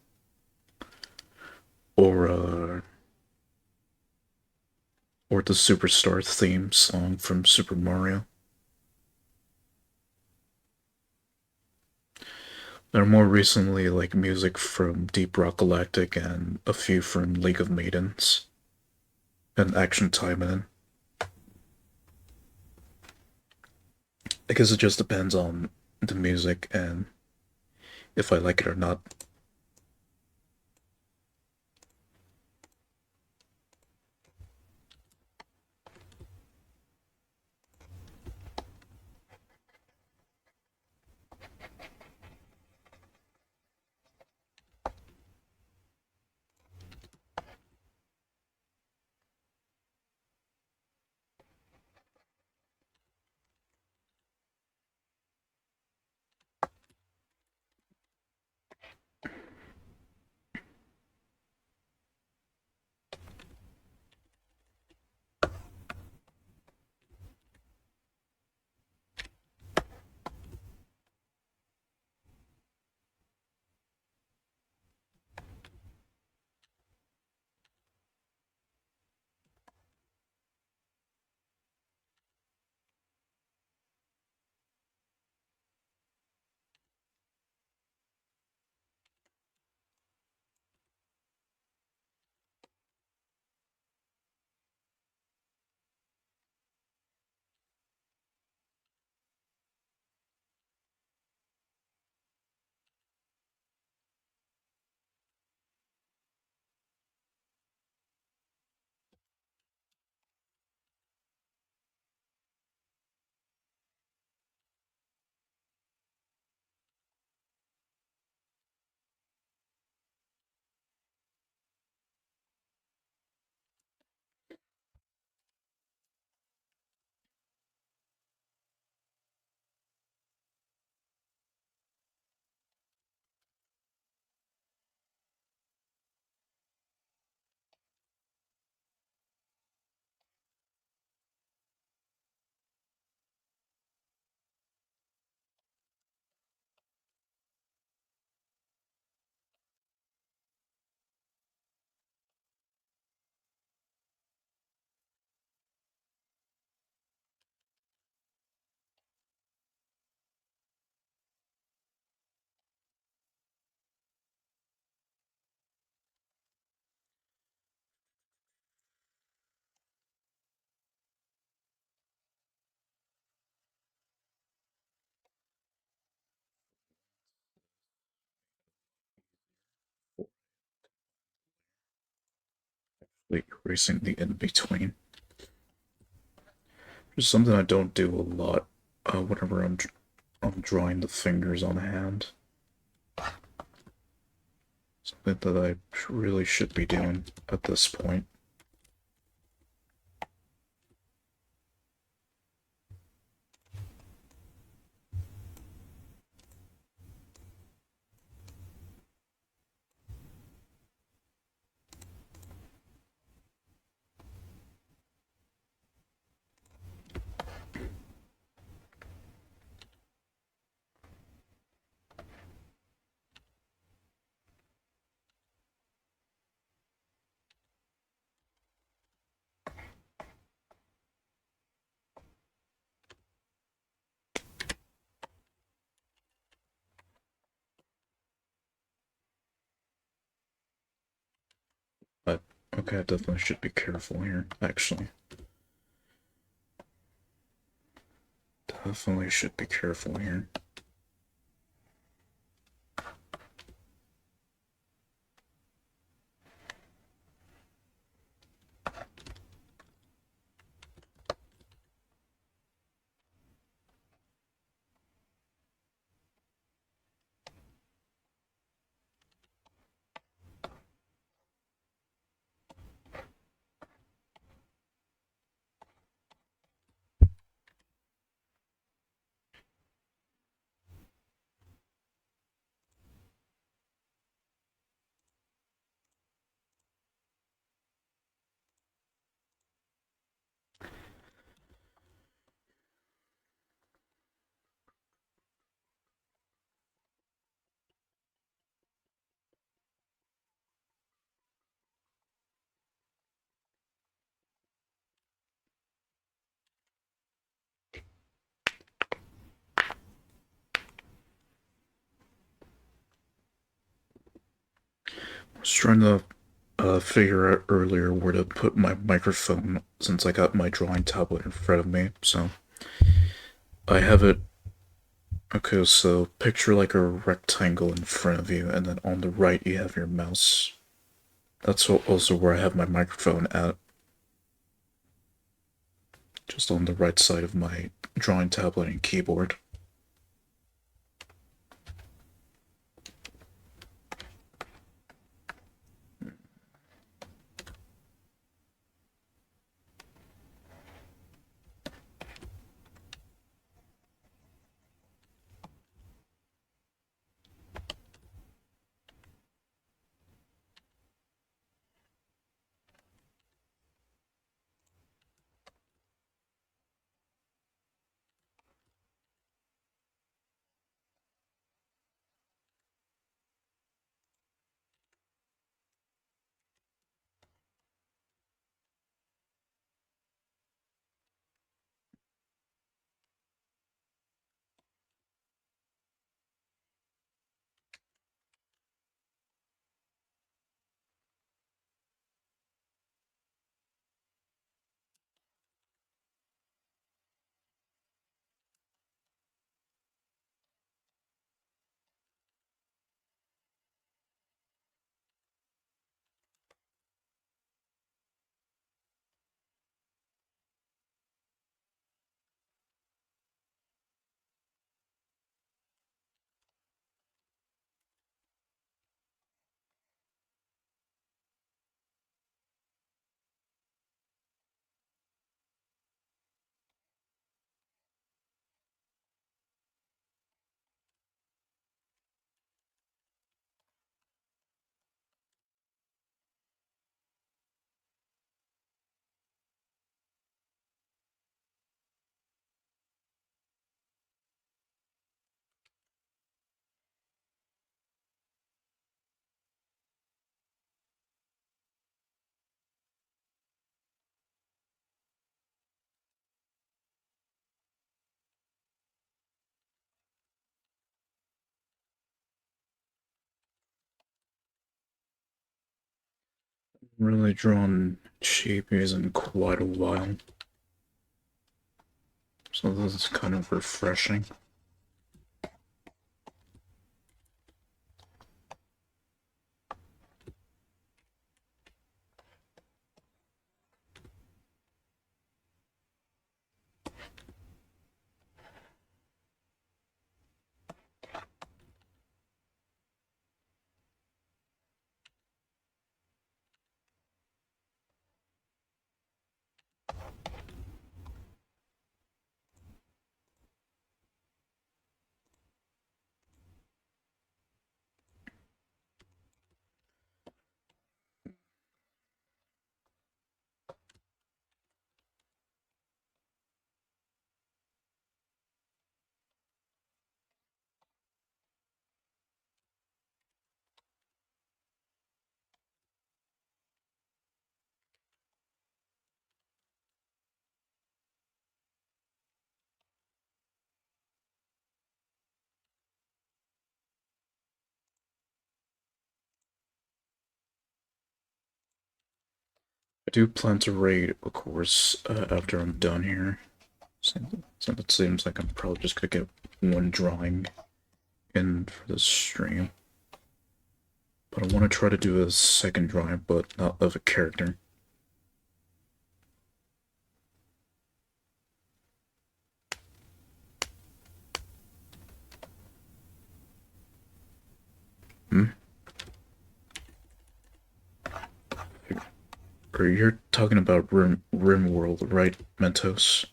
or or the Superstar theme song from Super Mario. Or more recently, like music from Deep Rock Galactic and a few from League of Maidens and Action Time in. I guess it just depends on the music and if I like it or not. like erasing the in-between. Just something I don't do a lot whenever I'm drawing the fingers on a hand. Something that I really should be doing at this point. But okay, I definitely should be careful here, actually. Definitely should be careful here. I was trying to figure out earlier where to put my microphone since I got my drawing tablet in front of me, so I have it. Okay, so picture like a rectangle in front of you, and then on the right you have your mouse. That's also where I have my microphone at. Just on the right side of my drawing tablet and keyboard. Really drawn shapies in quite a while. So this is kind of refreshing. I do plan to raid, of course, after I'm done here. So it seems like I'm probably just gonna get one drawing in for this stream. But I want to try to do a second drawing, but not of a character. Hmm? Or you're talking about Rim World, right, Mentos?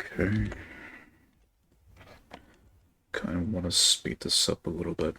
Okay. Kind of want to speed this up a little bit.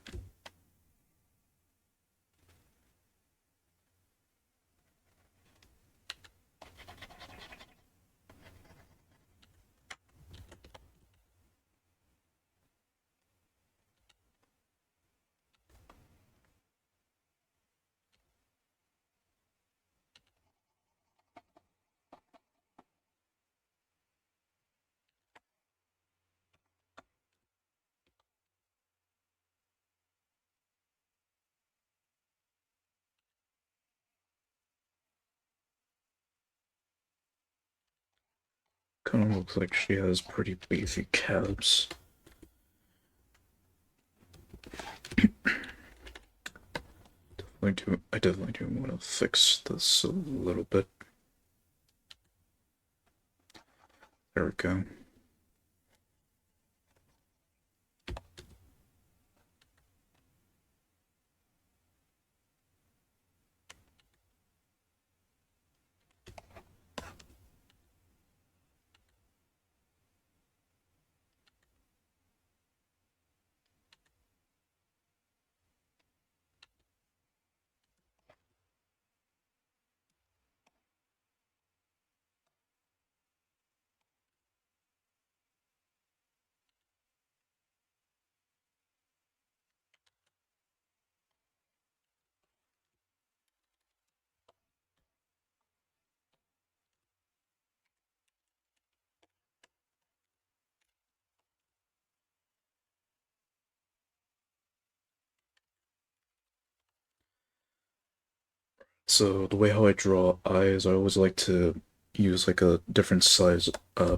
Kind of looks like she has pretty beefy calves. I definitely do want to fix this a little bit. There we go. So the way how I draw eyes, I always like to use like a different size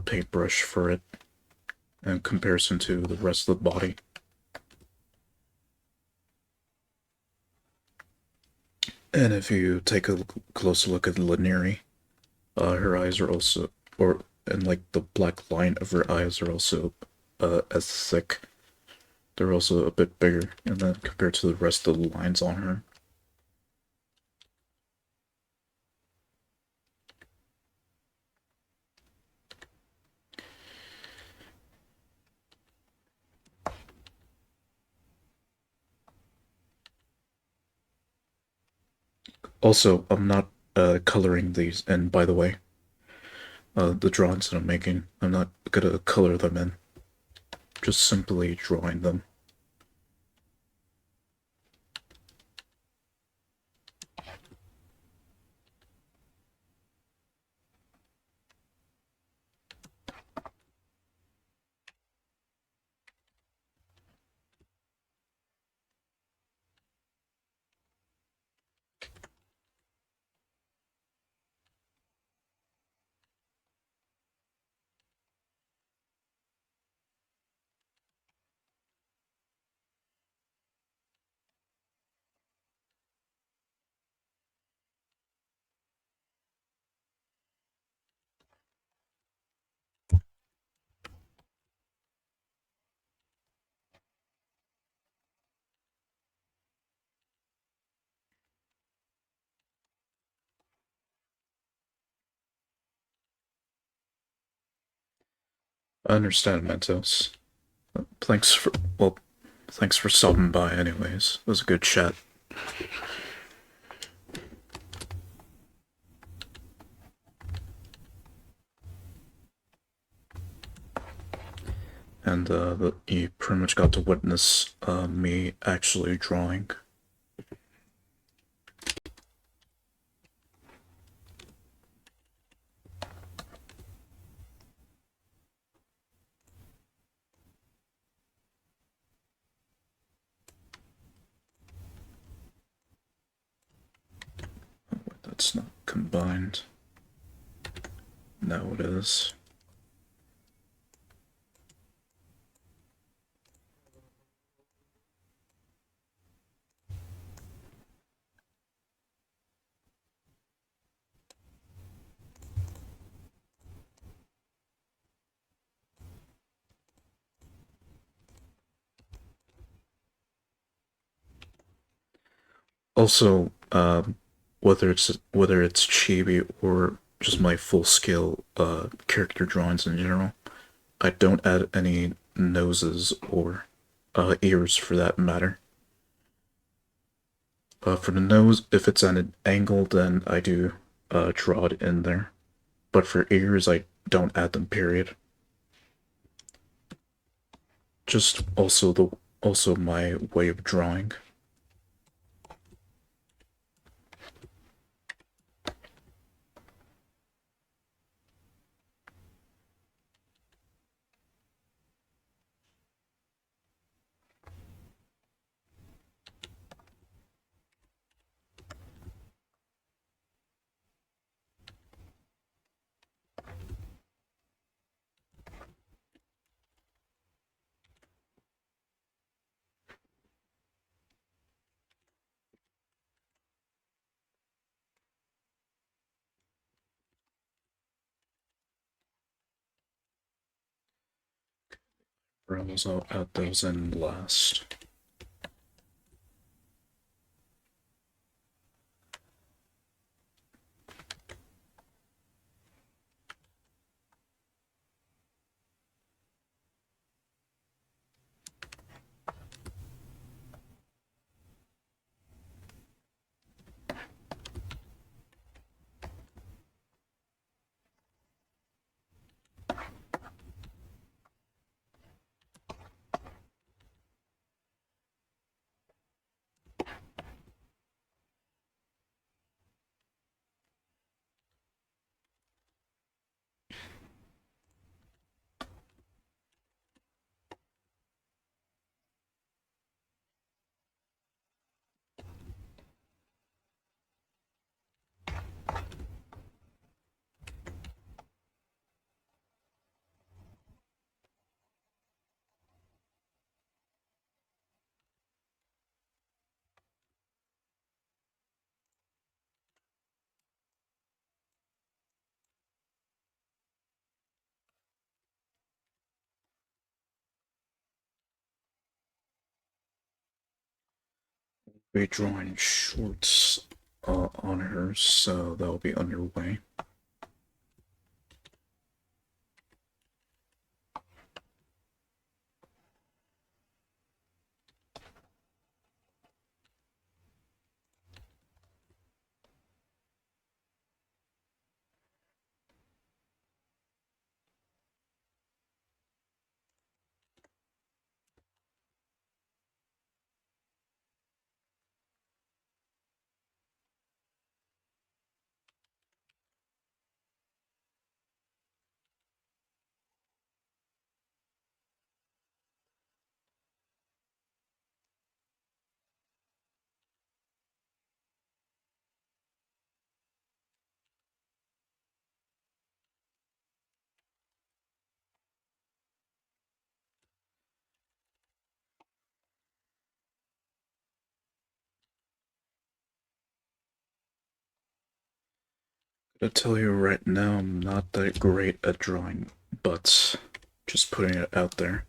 paintbrush for it in comparison to the rest of the body. And if you take a closer look at Leniri, her eyes are also, and like the black line of her eyes are also as thick. They're also a bit bigger, and then compared to the rest of the lines on her. Also, I'm not coloring these, and by the way, the drawings that I'm making, I'm not gonna color them in, just simply drawing them. I understand, Mentos. Thanks for, well, thanks for stopping by anyways. It was a good chat. And you pretty much got to witness me actually drawing. it's not combined. Now it is. Also, whether it's chibi or just my full scale character drawings in general, I don't add any noses or ears for that matter. For the nose, if it's at an angle, then I do draw it in there. But for ears, I don't add them. Period. Just also my way of drawing. Brows, I'll add those in last. Be drawing shorts on her, so that'll be underway. I tell you right now, I'm not that great at drawing, but just putting it out there.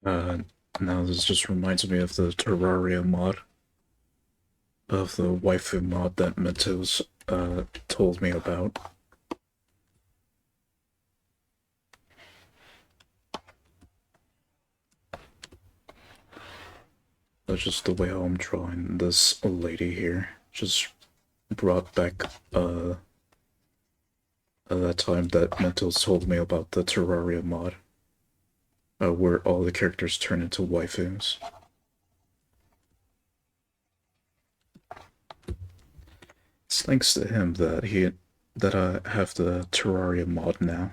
Uh, Now this just reminds me of the Terraria mod, of the waifu mod that Mentos told me about. That's just the way how I'm drawing this lady here. Just brought back that time that Mentos told me about the Terraria mod, where all the characters turn into waifus. It's thanks to him that I have the Terraria mod now.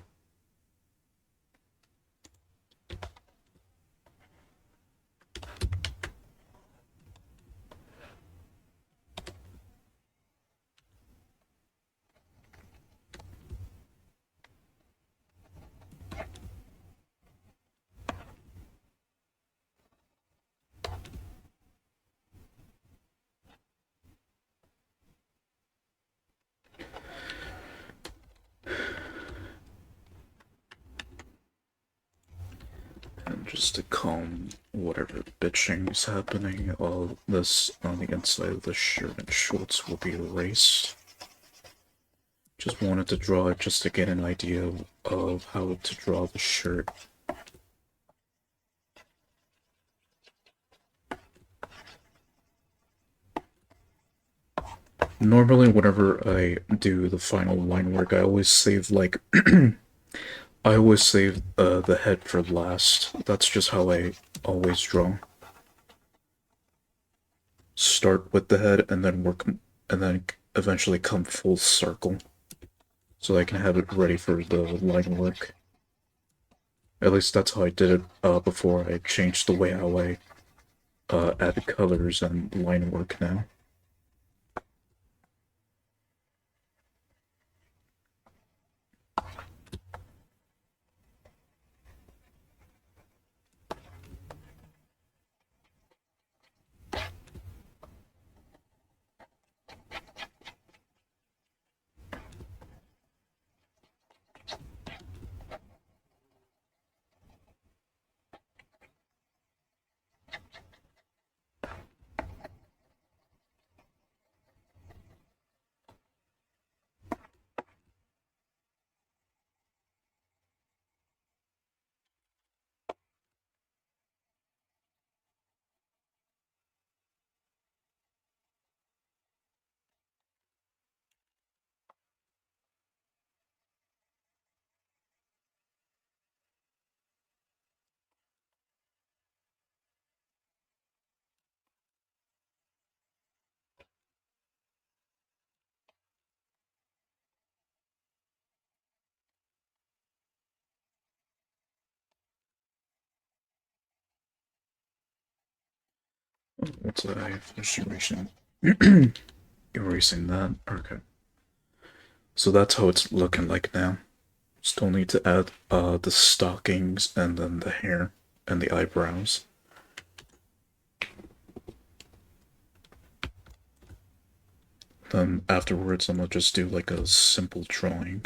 And just to calm whatever bitching is happening, all this on the inside of the shirt and shorts will be erased. Just wanted to draw it just to get an idea of how to draw the shirt. Normally, whenever I do the final line work, I always save like I always save the head for last. That's just how I always draw. Start with the head and then work, and then eventually come full circle, so I can have it ready for the line work. At least that's how I did it before I changed the way how I add colors and line work now. Once I finish erasing that, okay. So that's how it's looking like now. Still need to add the stockings and then the hair and the eyebrows. Then afterwards, I'm gonna just do like a simple drawing.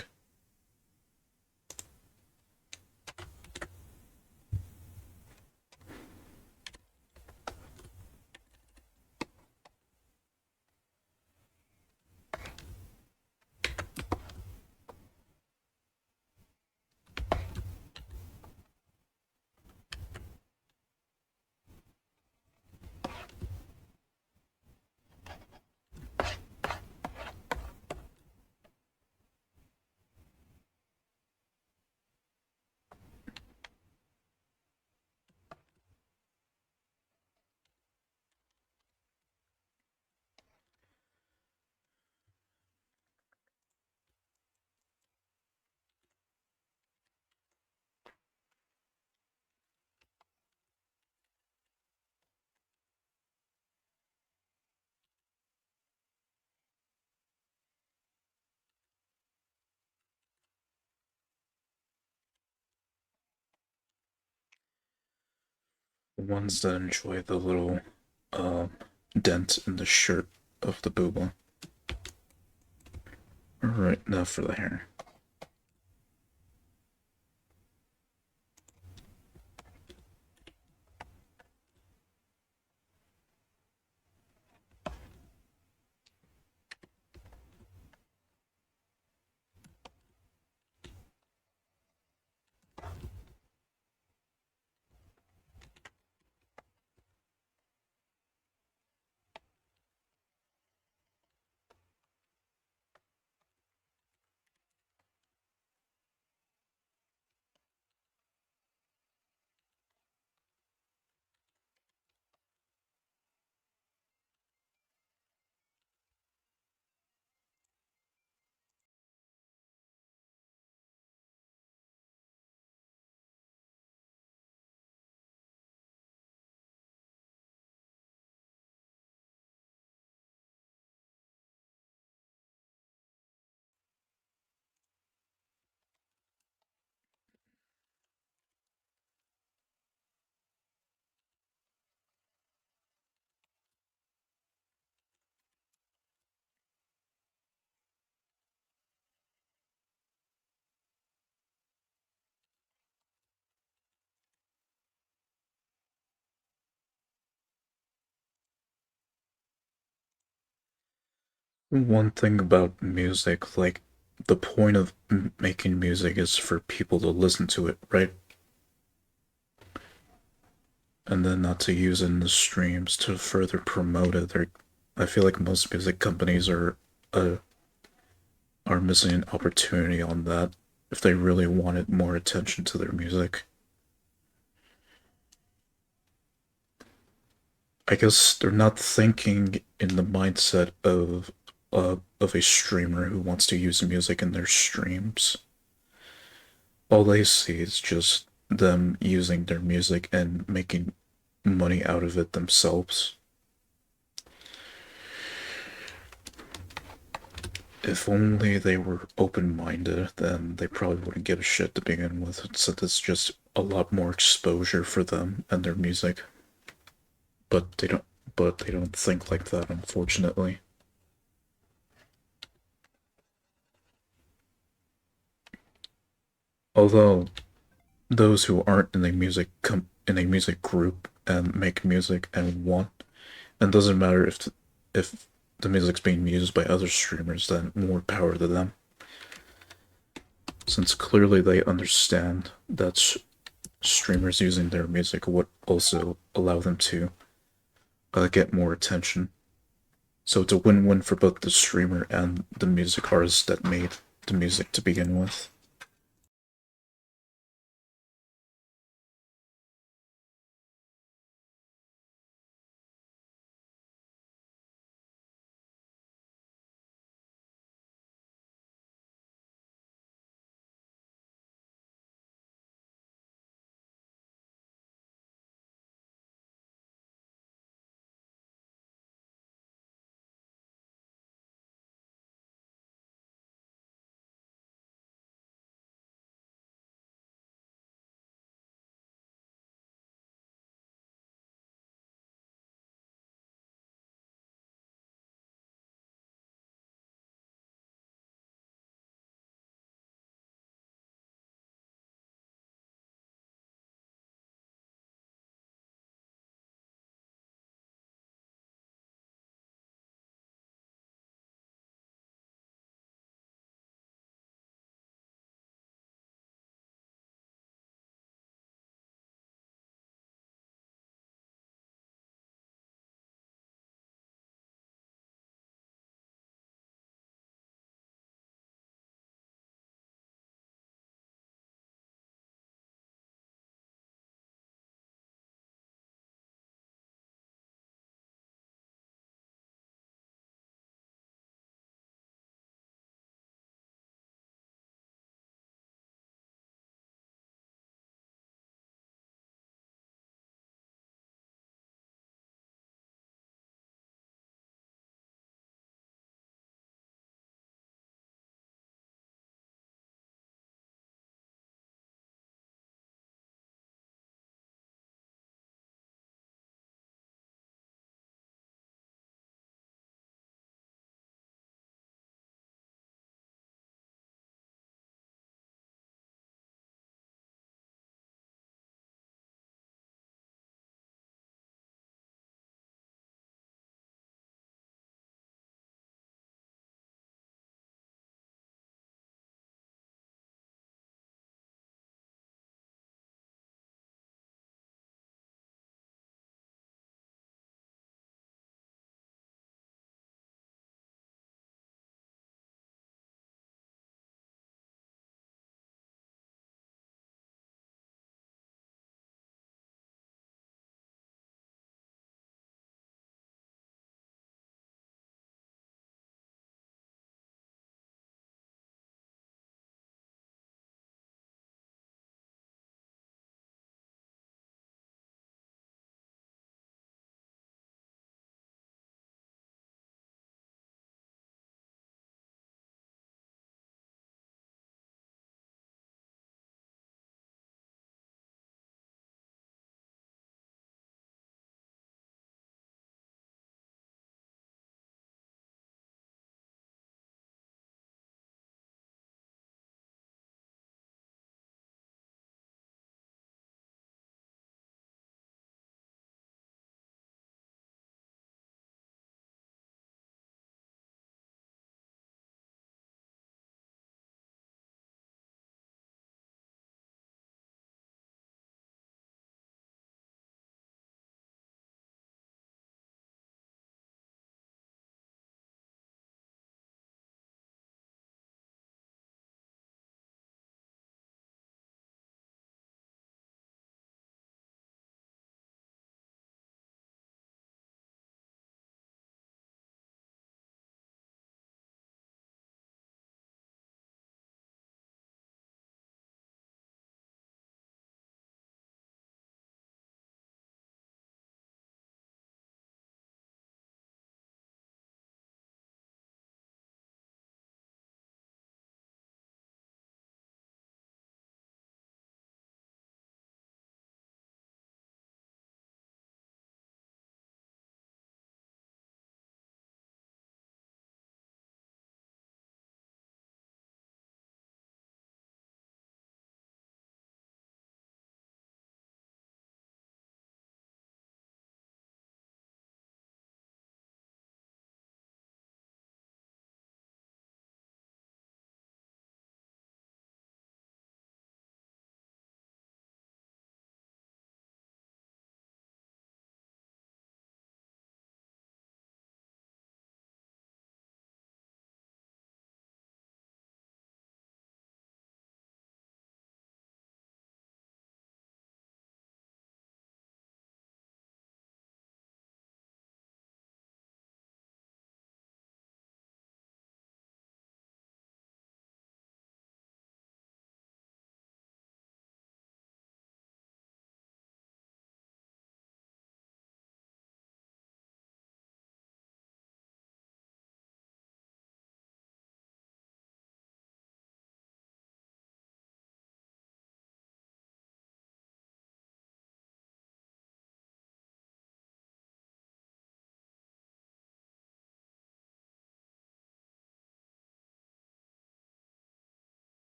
The ones that enjoy the little uh, dent in the shirt of the booba. Alright, now for the hair. One thing about music, like, the point of making music is for people to listen to it, right? And then not to use it in the streams to further promote it. I feel like most music companies uh, are missing an opportunity on that if they really wanted more attention to their music. I guess they're not thinking in the mindset of a streamer who wants to use music in their streams. All they see is just them using their music and making money out of it themselves. If only they were open-minded, then they probably wouldn't give a shit to begin with, so it's just a lot more exposure for them and their music. But they don't think like that, unfortunately. Although those who aren't in a in a music group and make music and want, and doesn't matter if the music's being used by other streamers, then more power to them. Since clearly they understand that streamers using their music would also allow them to get more attention. So it's a win-win for both the streamer and the music artist that made the music to begin with.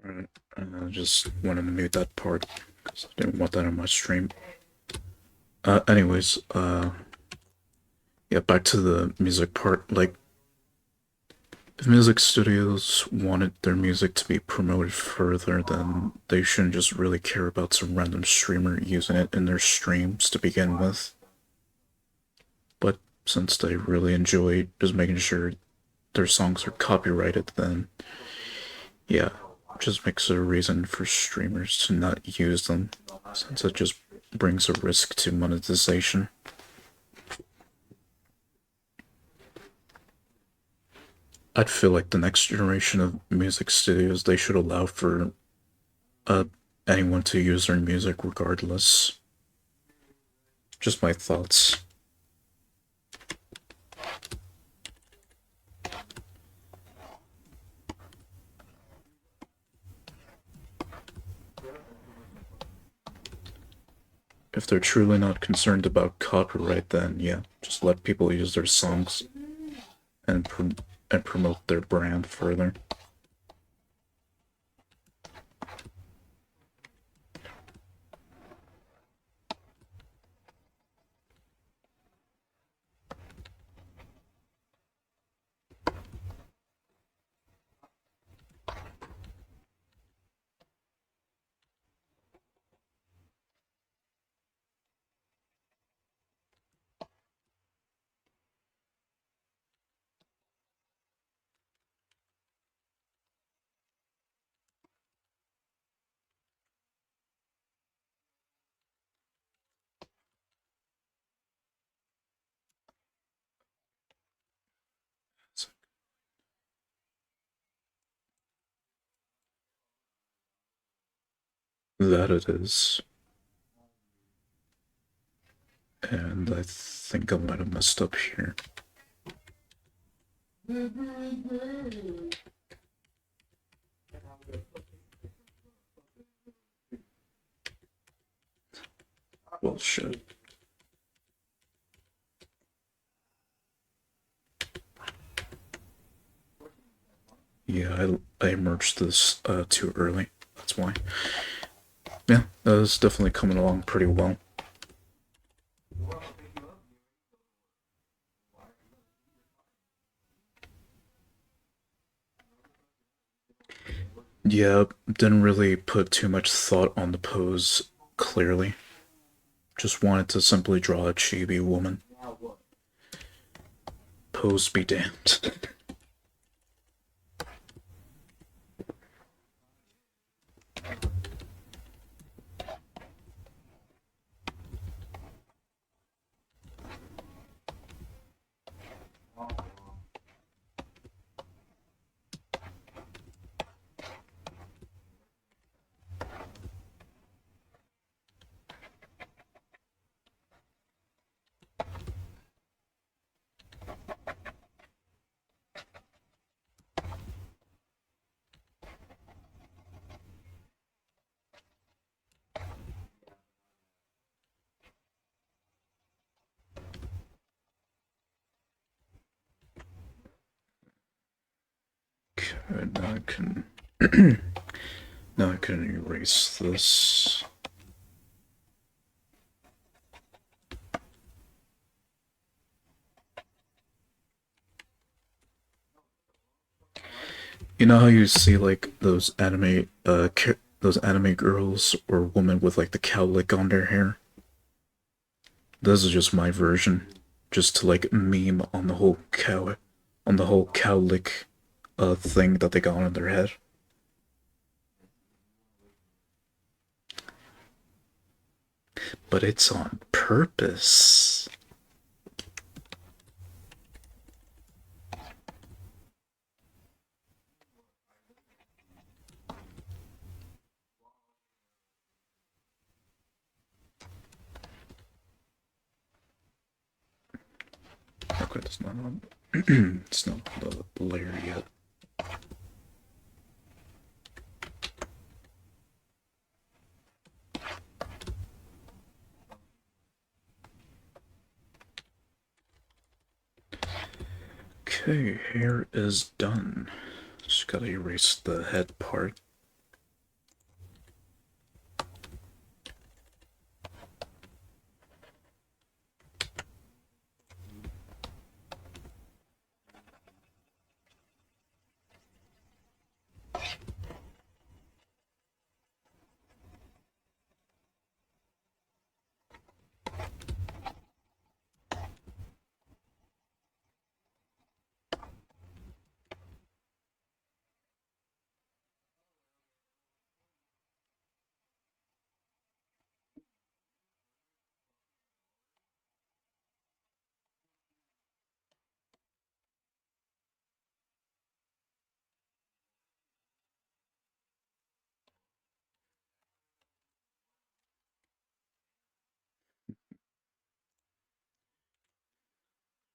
Alright, I just wanted to mute that part because I didn't want that on my stream. Anyways, yeah, back to the music part. Like, if music studios wanted their music to be promoted further, then they shouldn't just really care about some random streamer using it in their streams to begin with. But since they really enjoy just making sure their songs are copyrighted, then yeah, just makes it a reason for streamers to not use them, since it just brings a risk to monetization. I'd feel like the next generation of music studios, they should allow for uh, anyone to use their music regardless. Just my thoughts. If they're truly not concerned about copyright, then yeah, just let people use their songs and promote their brand further. That it is. And I think I might have messed up here. Well, shit. Yeah, I merged this too early. That's why. Yeah, that was definitely coming along pretty well. Yeah, didn't really put too much thought on the pose clearly. Just wanted to simply draw a chibi woman. Pose be damned. Okay, now I can now I can erase this. You know how you see like those anime girls or women with like the cowlick on their hair? This is just my version, just to like meme on the whole cowlick thing that they got on their head. But it's on purpose. Okay, it's not on. It's not the layer yet. Okay, hair is done. Just gotta erase the head part.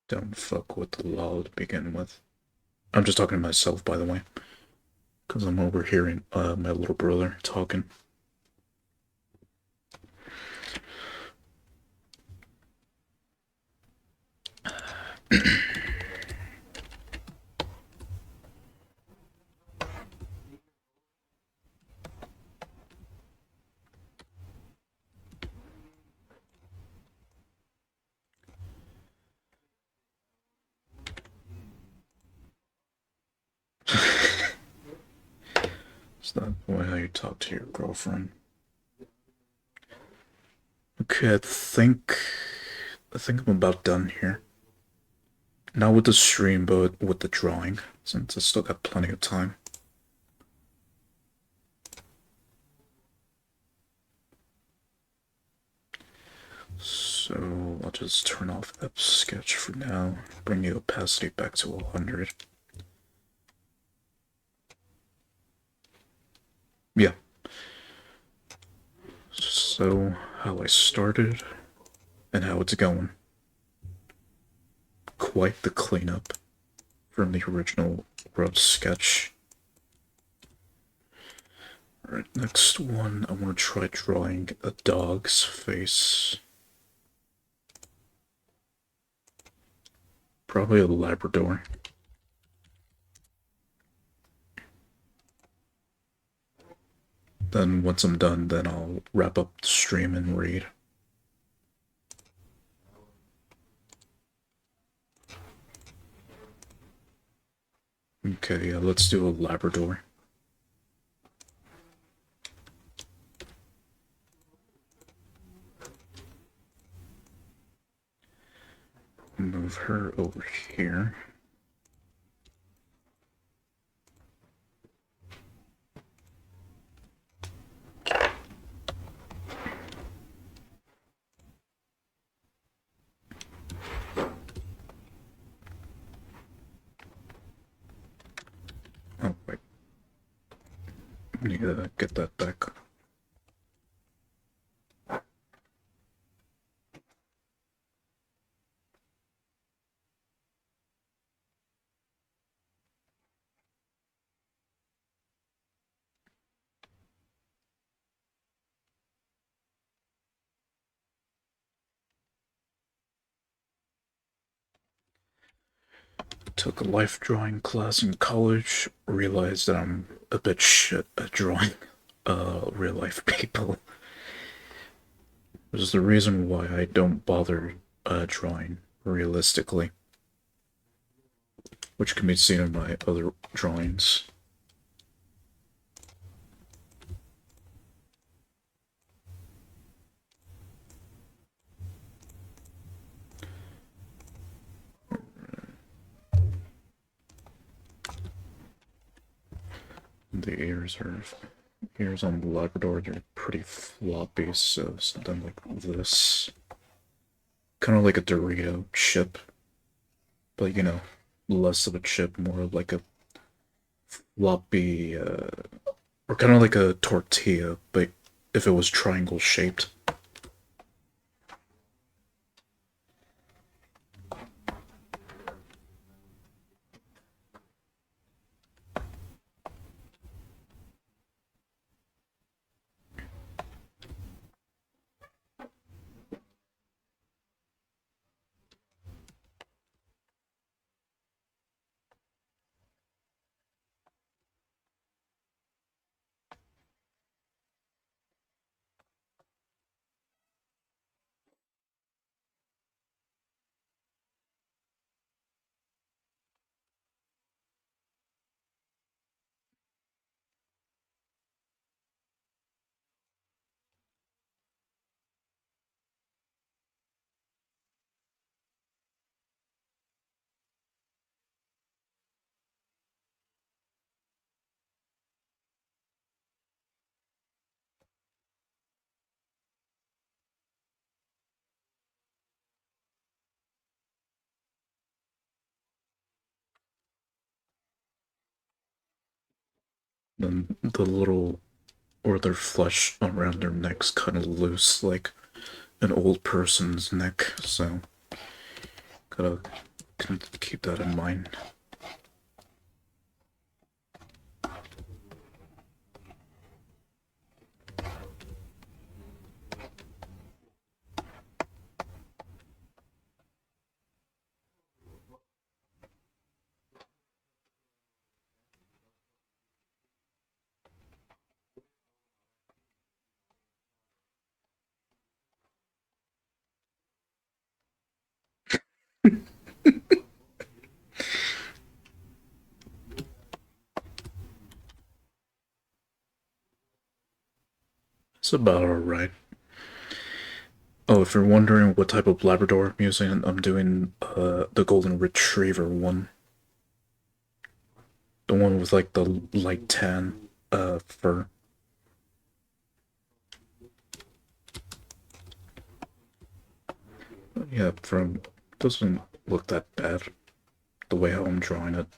Don't fuck with the law to begin with. I'm just talking to myself, by the way, because I'm overhearing my little brother talking. Is that the way how you talk to your girlfriend? Okay, I think I'm about done here. Not with the stream, but with the drawing, since I still got plenty of time. So I'll just turn off that sketch for now, bring the opacity back to 100. Yeah. So, how I started and how it's going. Quite the cleanup from the original rough sketch. Alright, next one, I want to try drawing a dog's face. Probably a Labrador. Then once I'm done, then I'll wrap up the stream and read. Okay, yeah, let's do a Labrador. Move her over here. Oh, wait. I need to get that back. Took a life drawing class in college, realized that I'm a bit shit at drawing real life people. This is the reason why I don't bother drawing realistically, which can be seen in my other drawings. The ears on the Labrador, they're pretty floppy, so something like this. Kind of like a Dorito chip, but you know, less of a chip, more of like a floppy, or kind of like a tortilla, but if it was triangle shaped. Then the little, or their flesh around their neck's kind of loose, like an old person's neck, so gotta can keep that in mind. It's about alright. Oh, if you're wondering what type of Labrador I'm using, I'm doing the Golden Retriever one. The one with like the light tan fur. Yeah, from doesn't look that bad the way how I'm drawing it.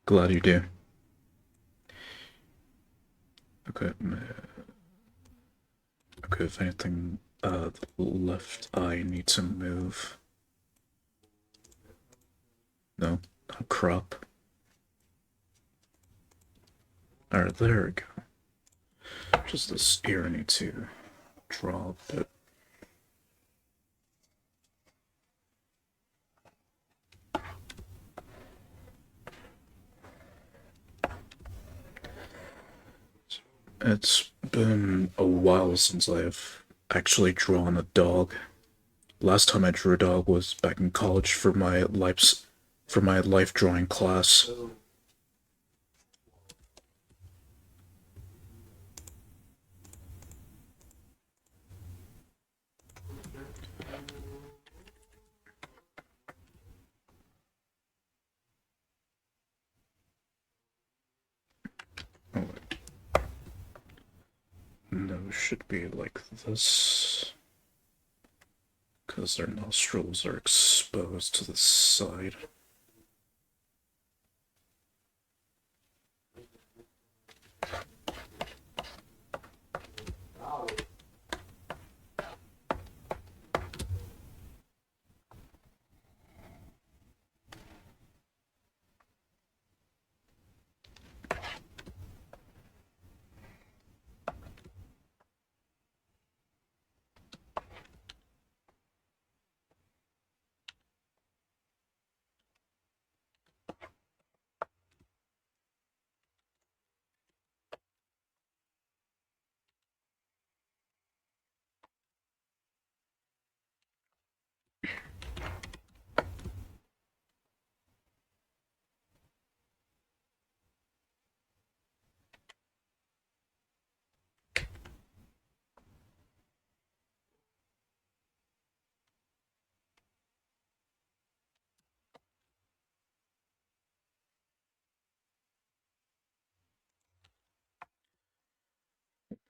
Glad you do. Okay. Okay, if anything, the left eye needs to move. No, not crop. Alright, there we go. Just this ear I need to draw a bit. It's been a while since I've actually drawn a dog. Last time I drew a dog was back in college for my life drawing class. Oh, nose should be like this, because their nostrils are exposed to the side.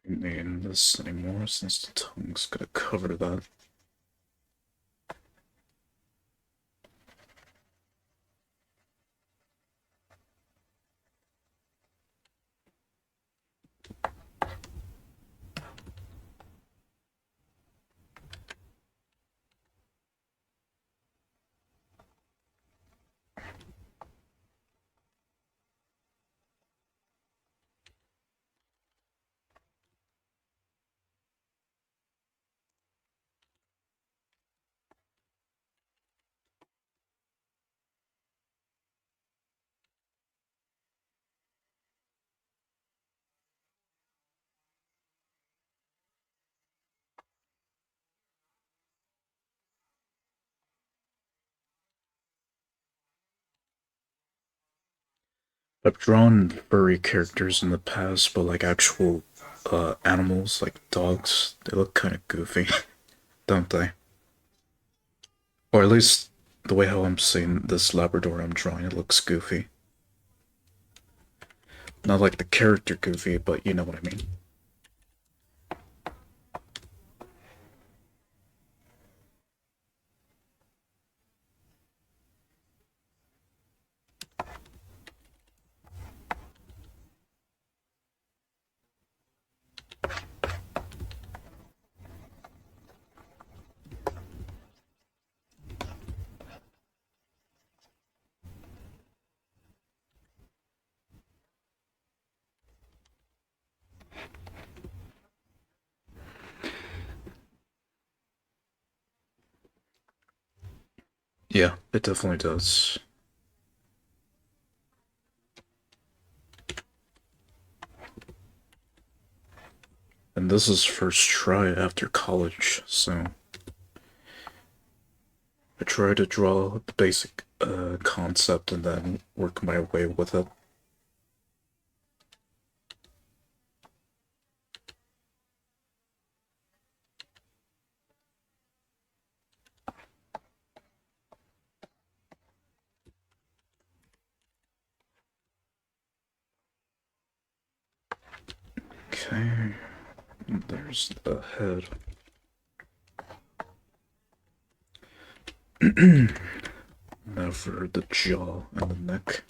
Don't need this anymore since the tongue's gonna cover that. I've drawn furry characters in the past, but like actual animals, like dogs, they look kind of goofy, don't they? Or at least the way how I'm seeing this Labrador I'm drawing, it looks goofy. Not like the character goofy, but you know what I mean. Yeah, it definitely does. And this is first try after college, so I try to draw the basic concept and then work my way with it. Okay, there's the head. Now for the jaw and the neck.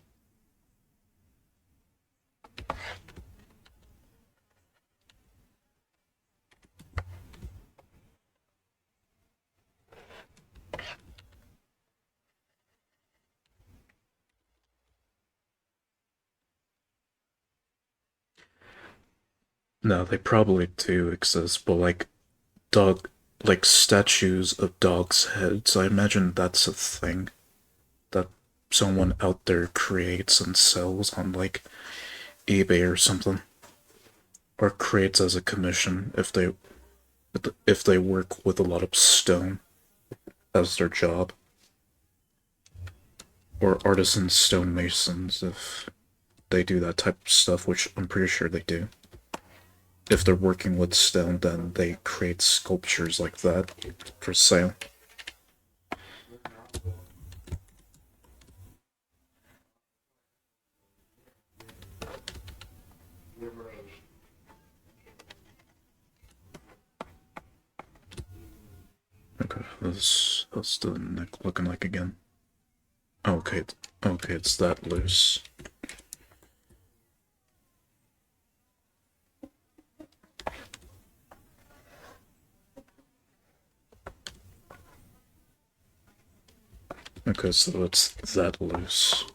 No, they probably do exist, but like dog, like statues of dogs' heads, I imagine that's a thing that someone out there creates and sells on like eBay or something, or creates as a commission if they work with a lot of stone as their job, or artisan stonemasons if they do that type of stuff, which I'm pretty sure they do. If they're working with stone, then they create sculptures like that for sale. Okay, that's the neck looking like again. Okay, okay, it's that loose. Okay, so it's that loose.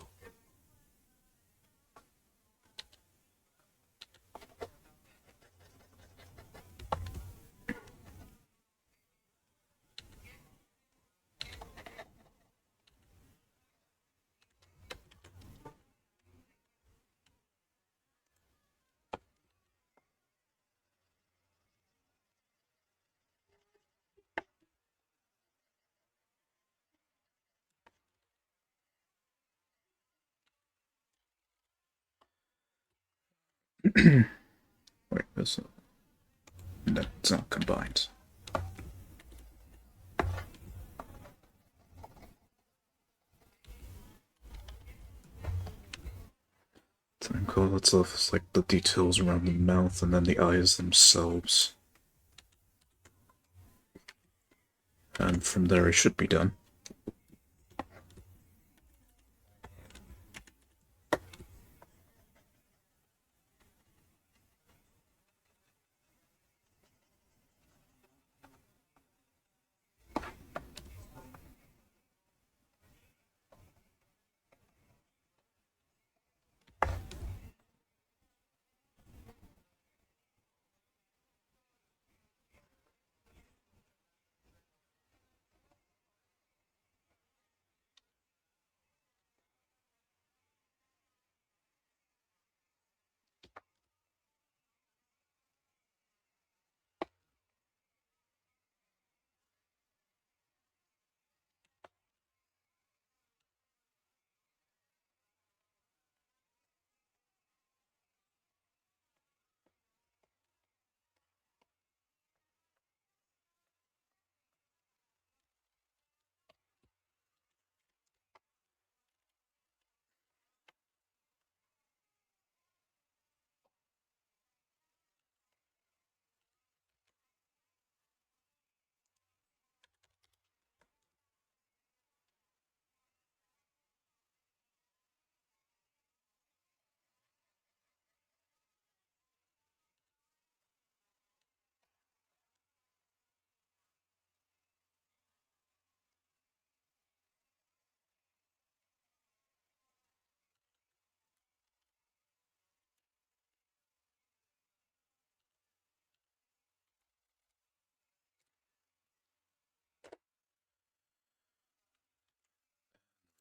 Wait, is it? No, it's not combined. Cool. That's off like the details around the mouth and then the eyes themselves. And from there, it should be done.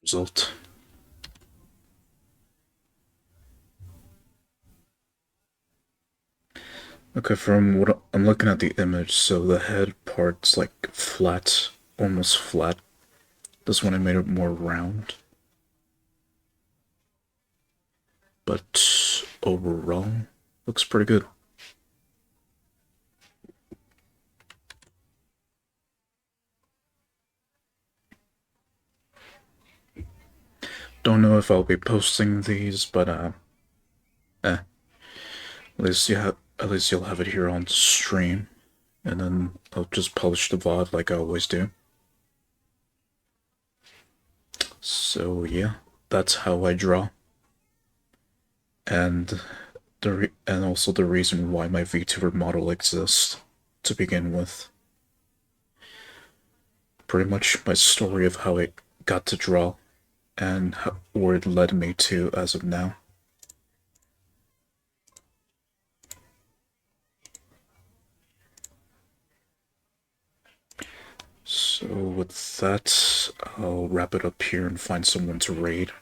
result. Okay, from what I'm looking at the image, so the head part's like flat, almost flat. This one I made it more round. But overall, looks pretty good. Don't know if I'll be posting these, but at least you'll have it here on stream, and then I'll just publish the VOD like I always do. So yeah, that's how I draw, and and also the reason why my VTuber model exists to begin with. Pretty much my story of how I got to draw and where it led me to as of now. So with that, I'll wrap it up here and find someone to raid.